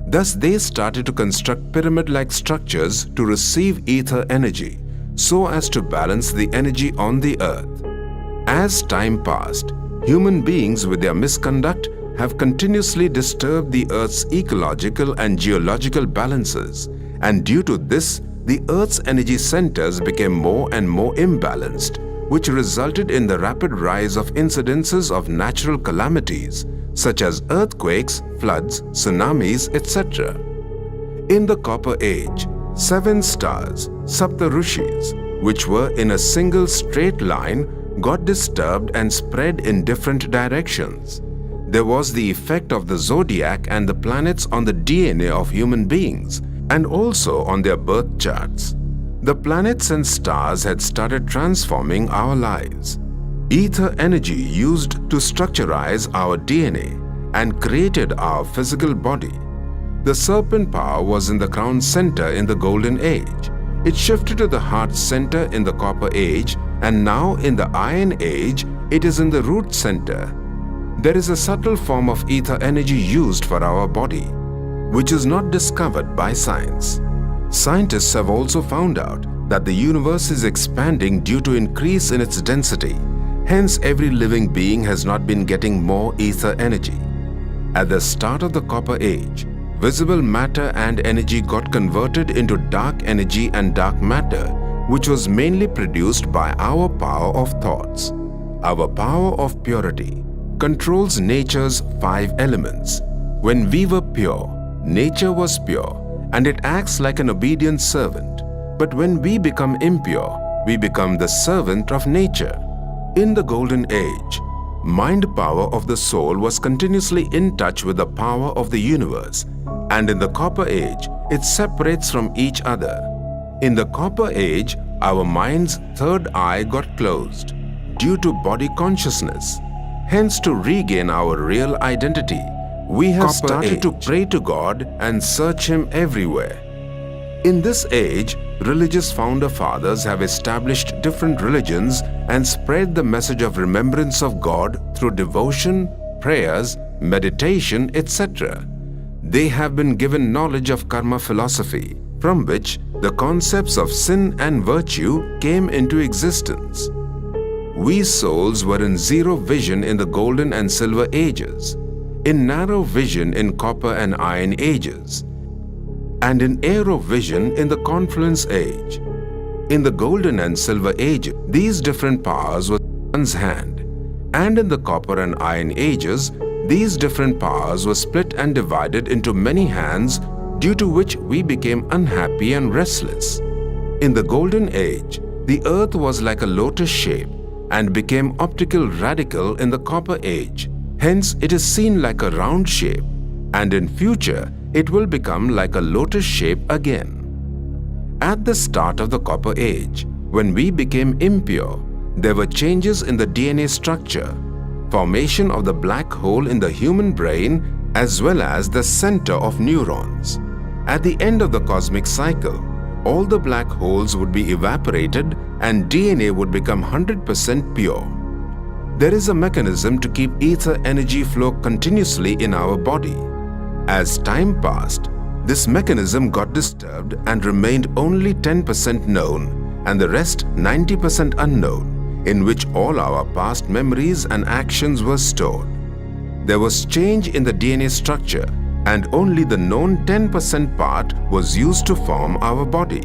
Thus, they started to construct pyramid-like structures to receive ether energy, so as to balance the energy on the Earth. As time passed, human beings with their misconduct have continuously disturbed the Earth's ecological and geological balances, and due to this, the Earth's energy centers became more and more imbalanced, which resulted in the rapid rise of incidences of natural calamities such as earthquakes, floods, tsunamis, etc. In the Copper Age, 7 stars, Saptarushis, which were in a single straight line, got disturbed and spread in different directions. There was the effect of the zodiac and the planets on the DNA of human beings, and also on their birth charts. The planets and stars had started transforming our lives. Ether energy used to structurize our DNA and created our physical body. The serpent power was in the crown center in the Golden Age. It shifted to the heart center in the Copper Age, and now in the Iron Age, it is in the root center. There is a subtle form of ether energy used for our body, which is not discovered by science. Scientists have also found out that the universe is expanding due to increase in its density. Hence, every living being has not been getting more ether energy. At the start of the Copper Age, visible matter and energy got converted into dark energy and dark matter, which was mainly produced by our power of thoughts. Our power of purity controls nature's 5 elements. When we were pure, nature was pure, and it acts like an obedient servant. But when we become impure, we become the servant of nature. In the Golden Age, mind power of the soul was continuously in touch with the power of the universe, and in the Copper Age, it separates from each other. In the Copper Age, our mind's third eye got closed due to body consciousness. Hence, to regain our real identity, we have started to pray to God and search Him everywhere. In this age, religious founder fathers have established different religions and spread the message of remembrance of God through devotion, prayers, meditation, etc. They have been given knowledge of karma philosophy, from which the concepts of sin and virtue came into existence. We souls were in zero vision in the Golden and Silver Ages, in narrow vision in Copper and Iron Ages, and in aero vision in the Confluence Age. In the Golden and Silver Age, these different powers were in one's hand, and in the Copper and Iron Ages, these different powers were split and divided into many hands, due to which we became unhappy and restless. In the Golden Age, the earth was like a lotus shape and became optical radical in the Copper Age. Hence, it is seen like a round shape, and in future, it will become like a lotus shape again. At the start of the Copper Age, when we became impure, there were changes in the DNA structure, formation of the black hole in the human brain, as well as the center of neurons. At the end of the cosmic cycle, all the black holes would be evaporated and DNA would become 100% pure. There is a mechanism to keep ether energy flow continuously in our body. As time passed, this mechanism got disturbed and remained only 10% known and the rest 90% unknown, in which all our past memories and actions were stored. There was change in the DNA structure, and only the known 10% part was used to form our body.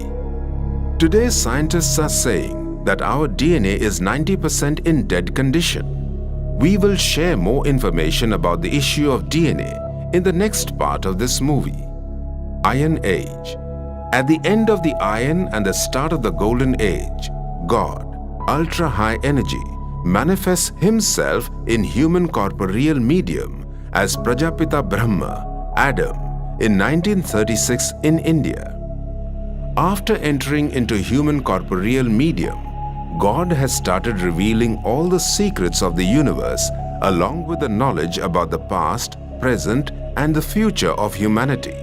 Today, scientists are saying that our DNA is 90% in dead condition. We will share more information about the issue of DNA in the next part of this movie. Iron Age. At the end of the Iron and the start of the Golden Age, God, ultra-high energy, manifests himself in human corporeal medium as Prajapita Brahma, Adam, in 1936 in India. After entering into human corporeal medium, God has started revealing all the secrets of the universe along with the knowledge about the past, present, and the future of humanity.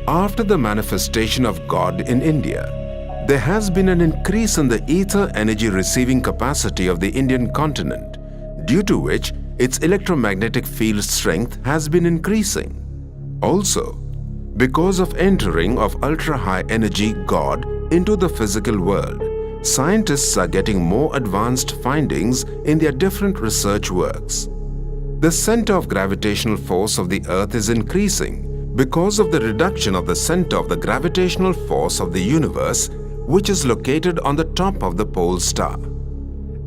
After the manifestation of God in India, there has been an increase in the ether energy receiving capacity of the Indian continent, due to which its electromagnetic field strength has been increasing. Also, because of entering of ultra-high energy God into the physical world, scientists are getting more advanced findings in their different research works. The center of gravitational force of the Earth is increasing because of the reduction of the center of the gravitational force of the universe, which is located on the top of the pole star.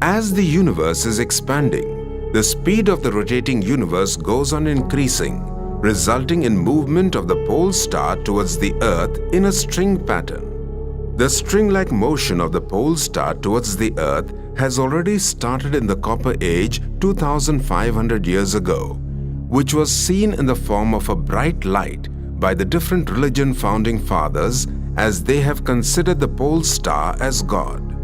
As the universe is expanding, the speed of the rotating universe goes on increasing, resulting in movement of the pole star towards the Earth in a string pattern. The string-like motion of the pole star towards the Earth has already started in the Copper Age 2,500 years ago, which was seen in the form of a bright light by the different religion founding fathers, as they have considered the pole star as God.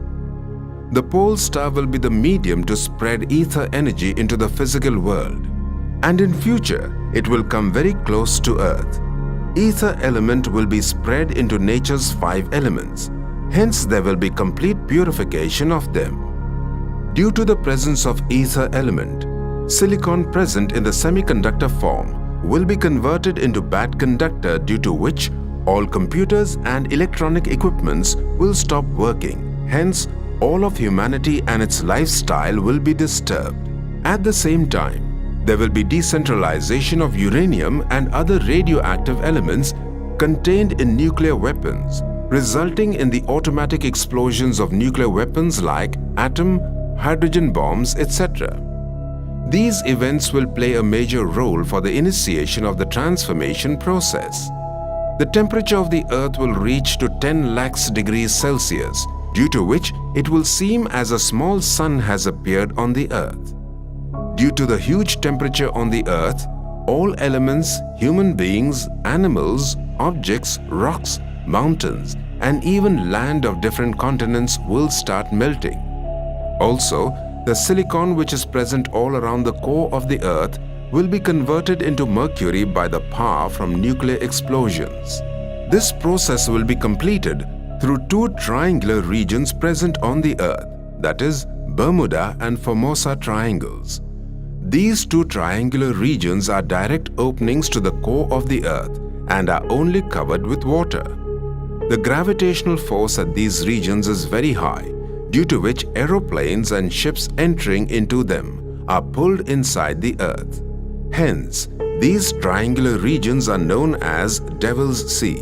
The pole star will be the medium to spread ether energy into the physical world, and in future it will come very close to Earth. Ether element will be spread into nature's 5 elements, hence there will be complete purification of them. Due to the presence of ether element, silicon present in the semiconductor form will be converted into bad conductor, due to which all computers and electronic equipments will stop working. Hence, all of humanity and its lifestyle will be disturbed. At the same time, there will be decentralization of uranium and other radioactive elements contained in nuclear weapons, resulting in the automatic explosions of nuclear weapons like atom, hydrogen bombs, etc. These events will play a major role for the initiation of the transformation process. The temperature of the Earth will reach to 10 lakhs degrees Celsius, due to which it will seem as a small sun has appeared on the Earth. Due to the huge temperature on the Earth, all elements, human beings, animals, objects, rocks, mountains, and even land of different continents will start melting. Also, the silicon which is present all around the core of the Earth will be converted into mercury by the power from nuclear explosions. This process will be completed through 2 triangular regions present on the Earth, that is, Bermuda and Formosa triangles. These 2 triangular regions are direct openings to the core of the Earth and are only covered with water. The gravitational force at these regions is very high, due to which aeroplanes and ships entering into them are pulled inside the Earth. Hence, these triangular regions are known as Devil's Sea.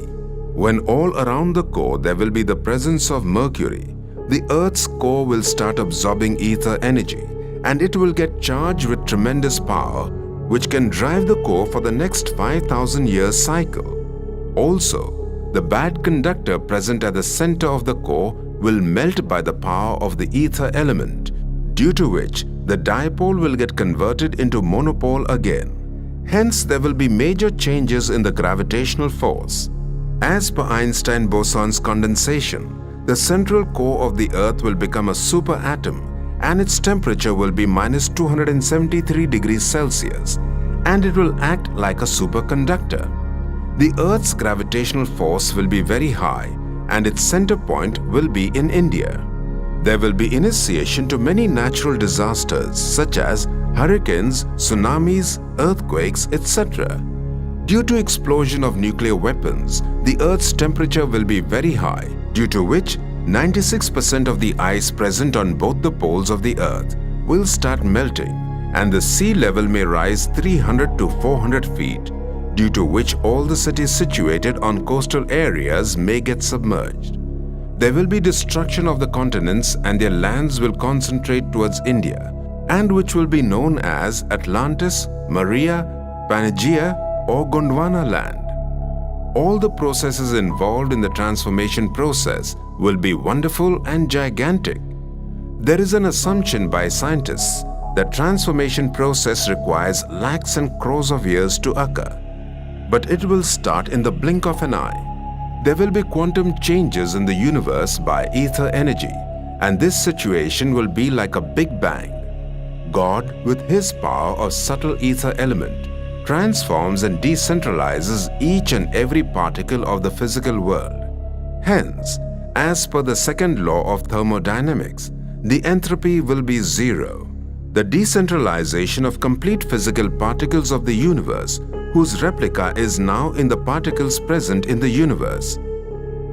When all around the core there will be the presence of mercury, the Earth's core will start absorbing ether energy, and it will get charged with tremendous power, which can drive the core for the next 5,000 years cycle. Also, the bad conductor present at the center of the core will melt by the power of the ether element, due to which the dipole will get converted into monopole again. Hence, there will be major changes in the gravitational force. As per Einstein boson's condensation, the central core of the Earth will become a superatom, and its temperature will be minus 273 degrees Celsius, and it will act like a superconductor. The Earth's gravitational force will be very high, and its center point will be in India. There will be initiation to many natural disasters such as hurricanes, tsunamis, earthquakes, etc. Due to explosion of nuclear weapons, the Earth's temperature will be very high, due to which 96% of the ice present on both the poles of the Earth will start melting, and the sea level may rise 300 to 400 feet, due to which all the cities situated on coastal areas may get submerged. There will be destruction of the continents and their lands will concentrate towards India, and which will be known as Atlantis, Maria, Pangaea or Gondwana land. All the processes involved in the transformation process will be wonderful and gigantic. There is an assumption by scientists that transformation process requires lakhs and crores of years to occur. But it will start in the blink of an eye. There will be quantum changes in the universe by ether energy, and this situation will be like a big bang. God, with his power of subtle ether element, transforms and decentralizes each and every particle of the physical world. Hence, as per the second law of thermodynamics, the entropy will be zero. The decentralization of complete physical particles of the universe, whose replica is now in the particles present in the universe,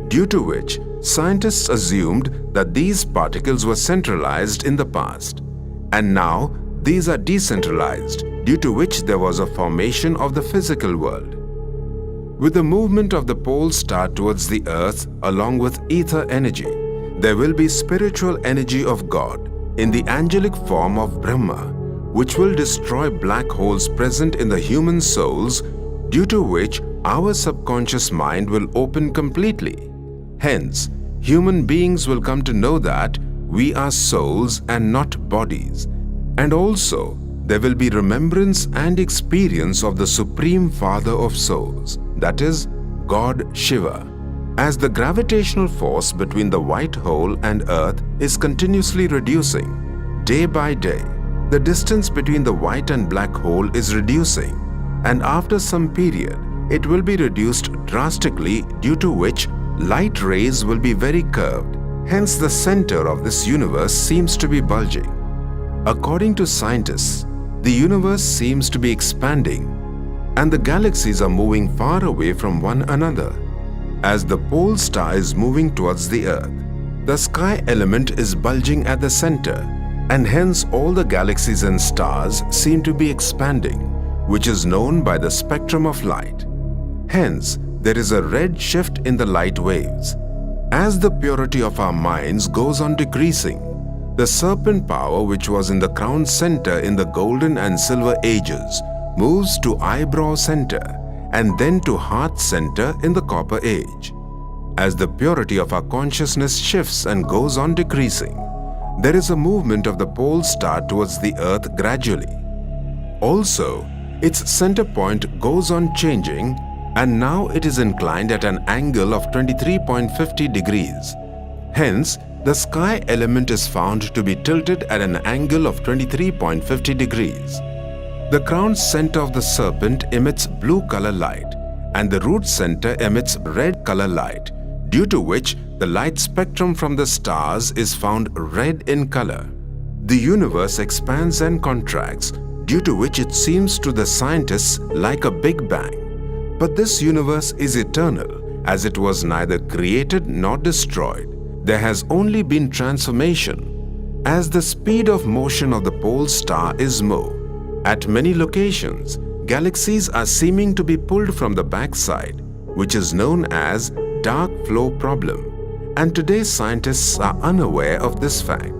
due to which scientists assumed that these particles were centralized in the past, and now these are decentralized, due to which there was a formation of the physical world. With the movement of the pole star towards the earth along with ether energy, there will be spiritual energy of God in the angelic form of Brahma, which will destroy black holes present in the human souls, due to which our subconscious mind will open completely. Hence, human beings will come to know that we are souls and not bodies. And also, there will be remembrance and experience of the Supreme Father of Souls, that is, God Shiva. As the gravitational force between the white hole and Earth is continuously reducing, day by day, the distance between the white and black hole is reducing, and after some period, it will be reduced drastically, due to which light rays will be very curved. Hence, the center of this universe seems to be bulging. According to scientists, the universe seems to be expanding, and the galaxies are moving far away from one another. As the pole star is moving towards the Earth, the sky element is bulging at the center, and hence all the galaxies and stars seem to be expanding, which is known by the spectrum of light. Hence, there is a red shift in the light waves. As the purity of our minds goes on decreasing, the serpent power which was in the crown center in the golden and silver ages moves to eyebrow center and then to heart center in the copper age. As the purity of our consciousness shifts and goes on decreasing, there is a movement of the pole star towards the earth gradually. Also, its center point goes on changing, and now it is inclined at an angle of 23.50 degrees. Hence, the sky element is found to be tilted at an angle of 23.50 degrees. The crown center of the serpent emits blue color light, and the root center emits red color light, due to which the light spectrum from the stars is found red in color. The universe expands and contracts, due to which it seems to the scientists like a big bang. But this universe is eternal, as it was neither created nor destroyed. There has only been transformation. As the speed of motion of the pole star is more, at many locations, galaxies are seeming to be pulled from the backside, which is known as dark flow problem, and today's scientists are unaware of this fact.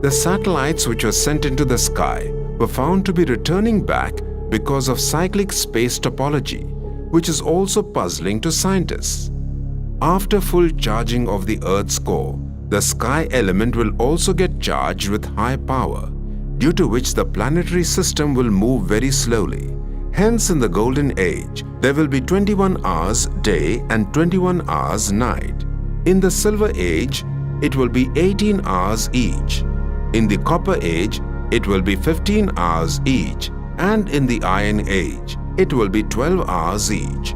The satellites which were sent into the sky were found to be returning back because of cyclic space topology, which is also puzzling to scientists. After full charging of the Earth's core, the sky element will also get charged with high power, due to which the planetary system will move very slowly. Hence, in the Golden Age, there will be 21 hours day and 21 hours night. In the Silver Age, it will be 18 hours each. In the Copper Age, it will be 15 hours each. And in the Iron Age, it will be 12 hours each.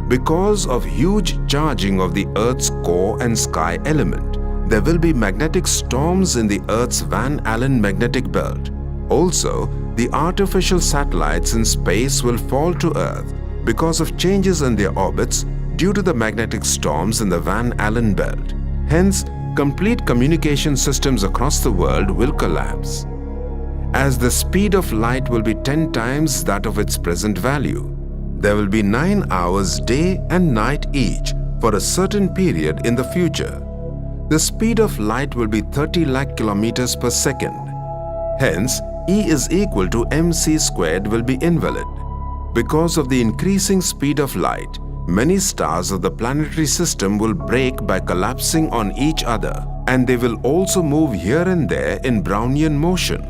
Because of huge charging of the Earth's core and sky element, there will be magnetic storms in the Earth's Van Allen magnetic belt. Also, the artificial satellites in space will fall to Earth because of changes in their orbits due to the magnetic storms in the Van Allen belt. Hence, complete communication systems across the world will collapse. As the speed of light will be 10 times that of its present value, there will be 9 hours day and night each for a certain period in the future. The speed of light will be 30 lakh kilometers per second. Hence, E is equal to mc squared will be invalid. Because of the increasing speed of light, many stars of the planetary system will break by collapsing on each other, and they will also move here and there in Brownian motion.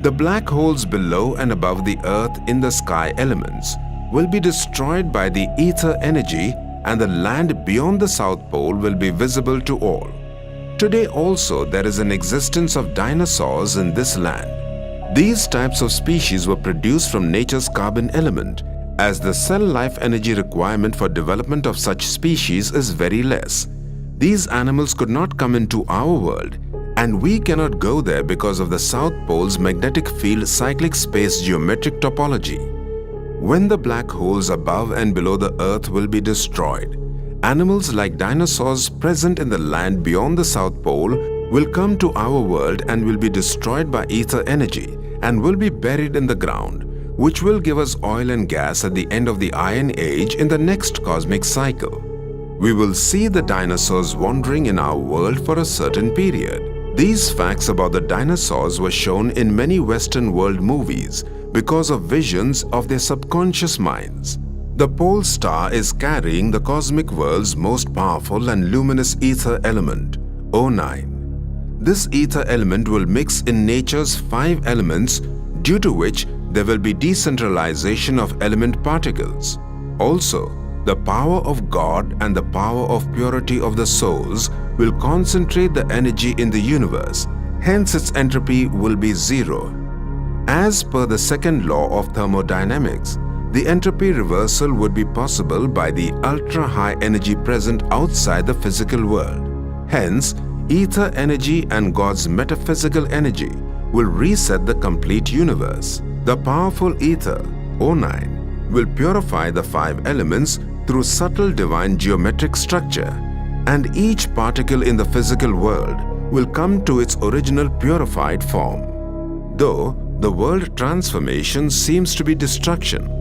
The black holes below and above the Earth in the sky elements will be destroyed by the ether energy, and the land beyond the South Pole will be visible to all. Today also there is an existence of dinosaurs in this land. These types of species were produced from nature's carbon element, as the cell life energy requirement for development of such species is very less. These animals could not come into our world, and we cannot go there because of the South Pole's magnetic field cyclic space geometric topology. When the black holes above and below the Earth will be destroyed, animals like dinosaurs present in the land beyond the South Pole will come to our world and will be destroyed by ether energy and will be buried in the ground, which will give us oil and gas at the end of the Iron Age in the next cosmic cycle. We will see the dinosaurs wandering in our world for a certain period. These facts about the dinosaurs were shown in many Western world movies because of visions of their subconscious minds. The pole star is carrying the cosmic world's most powerful and luminous ether element, O9. This ether element will mix in nature's 5 elements, due to which there will be decentralization of element particles. Also, the power of God and the power of purity of the souls will concentrate the energy in the universe, hence its entropy will be zero. As per the second law of thermodynamics, the entropy reversal would be possible by the ultra-high energy present outside the physical world. Hence, ether energy and God's metaphysical energy will reset the complete universe. The powerful ether, O9, will purify the 5 elements through subtle divine geometric structure, and each particle in the physical world will come to its original purified form. Though the world transformation seems to be destruction,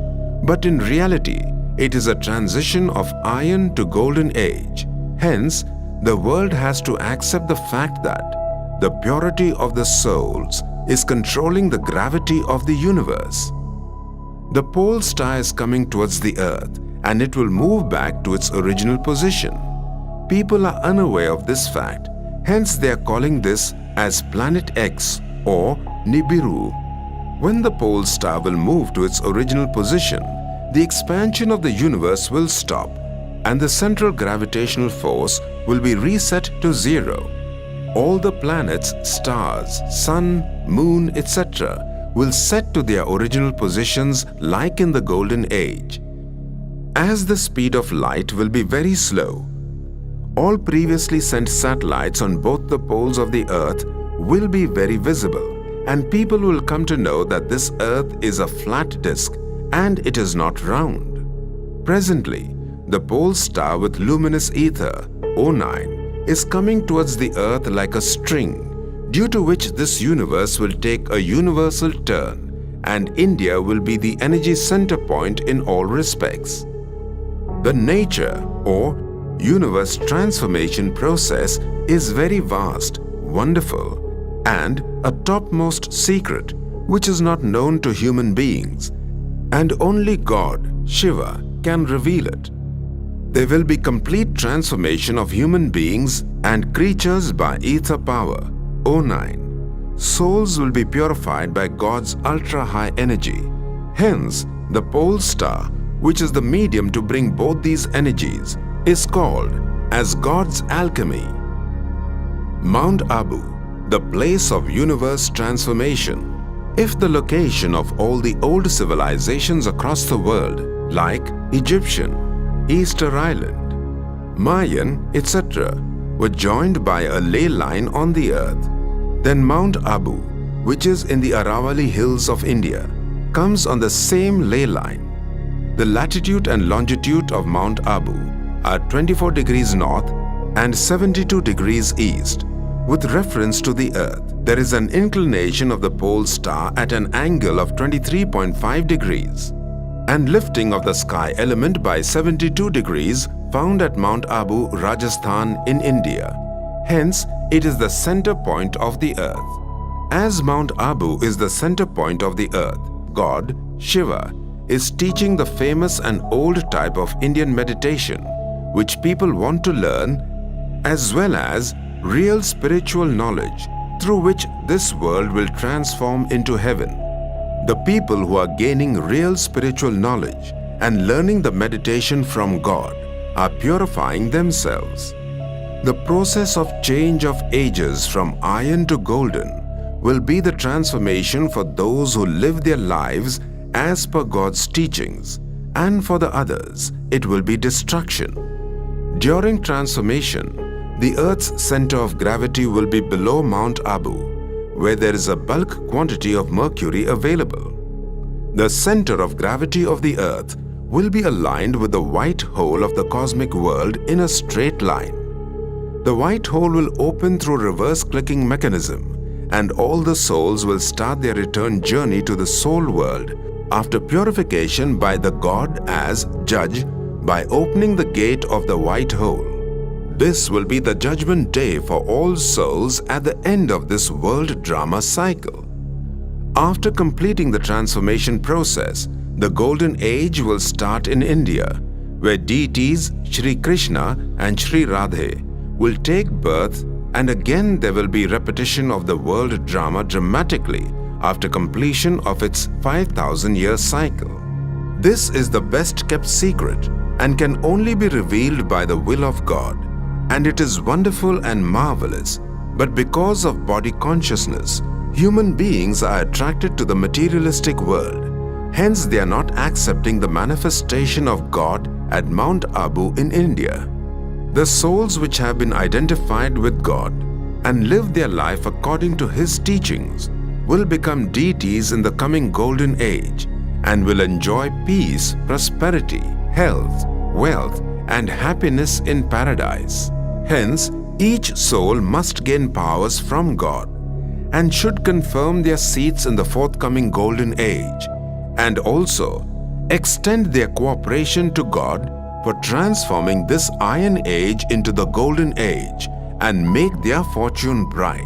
but in reality it is a transition of iron to golden age. Hence, the world has to accept the fact that the purity of the souls is controlling the gravity of the universe. The pole star is coming towards the Earth, and it will move back to its original position. People are unaware of this fact, hence they are calling this as Planet X or Nibiru. When the pole star will move to its original position, the expansion of the universe will stop, and the central gravitational force will be reset to zero. All the planets, stars, sun, moon, etc. will set to their original positions like in the golden age. As the speed of light will be very slow, all previously sent satellites on both the poles of the Earth will be very visible, and people will come to know that this Earth is a flat disk and it is not round. Presently, the pole star with luminous ether, O9, is coming towards the Earth like a string, due to which this universe will take a universal turn, and India will be the energy center point in all respects. The nature or universe transformation process is very vast, wonderful, and a topmost secret which is not known to human beings, and only God, Shiva, can reveal it. There will be complete transformation of human beings and creatures by ether power, O9. Souls will be purified by God's ultra-high energy. Hence, the pole star, which is the medium to bring both these energies, is called as God's alchemy. Mount Abu, the place of universe transformation. If the location of all the old civilizations across the world, like Egyptian, Easter Island, Mayan, etc., were joined by a ley line on the earth, then Mount Abu, which is in the Aravalli Hills of India, comes on the same ley line. The latitude and longitude of Mount Abu are 24 degrees north and 72 degrees east. With reference to the Earth, there is an inclination of the pole star at an angle of 23.5 degrees. and lifting of the sky element by 72 degrees found at Mount Abu, Rajasthan in India. Hence, it is the center point of the earth. As Mount Abu is the center point of the earth, God, Shiva, is teaching the famous and old type of Indian meditation, which people want to learn, as well as real spiritual knowledge through which this world will transform into heaven. The people who are gaining real spiritual knowledge and learning the meditation from God are purifying themselves. The process of change of ages from iron to golden will be the transformation for those who live their lives as per God's teachings, and for the others, it will be destruction. During transformation, the Earth's center of gravity will be below Mount Abu, where there is a bulk quantity of mercury available. The center of gravity of the Earth will be aligned with the white hole of the cosmic world in a straight line. The white hole will open through reverse clicking mechanism, and all the souls will start their return journey to the soul world after purification by the God as judge by opening the gate of the white hole. This will be the judgment day for all souls at the end of this world drama cycle. After completing the transformation process, the golden age will start in India, where deities Shri Krishna and Shri Radhe will take birth, and again there will be repetition of the world drama dramatically after completion of its 5,000-year cycle. This is the best kept secret and can only be revealed by the will of God. And it is wonderful and marvelous, but because of body consciousness, human beings are attracted to the materialistic world. Hence, they are not accepting the manifestation of God at Mount Abu in India. The souls which have been identified with God and live their life according to His teachings will become deities in the coming golden age and will enjoy peace, prosperity, health, wealth, and happiness in paradise. Hence, each soul must gain powers from God and should confirm their seats in the forthcoming golden age, and also extend their cooperation to God for transforming this iron age into the golden age and make their fortune bright.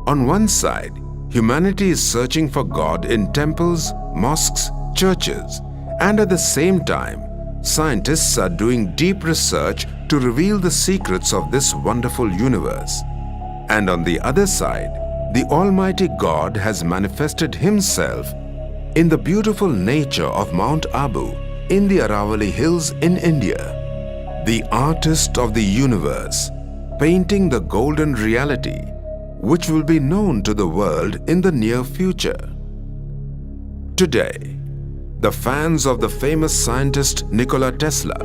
On one side, humanity is searching for God in temples, mosques, churches, and at the same time, scientists are doing deep research to reveal the secrets of this wonderful universe. And on the other side, the Almighty God has manifested Himself in the beautiful nature of Mount Abu in the Aravalli Hills in India, the artist of the universe, painting the golden reality which will be known to the world in the near future. Today, the fans of the famous scientist Nikola Tesla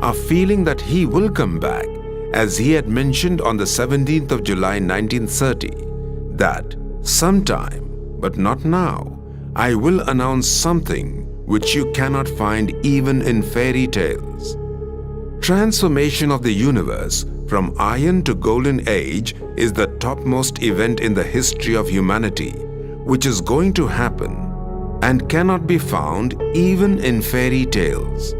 are feeling that he will come back, as he had mentioned on the 17th of July 1930, that sometime, but not now, I will announce something which you cannot find even in fairy tales. Transformation of the universe from iron to golden age is the topmost event in the history of humanity, which is going to happen and cannot be found even in fairy tales.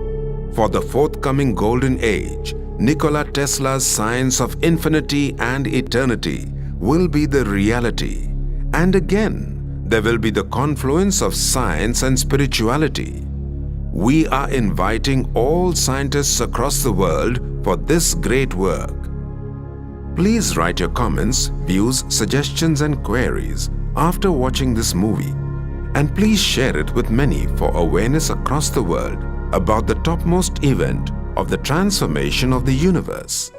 For the forthcoming golden age, Nikola Tesla's science of infinity and eternity will be the reality, and again there will be the confluence of science and spirituality. We are inviting all scientists across the world for this great work. Please write your comments, views, suggestions and queries after watching this movie, and please share it with many for awareness across the world about the topmost event of the transformation of the universe.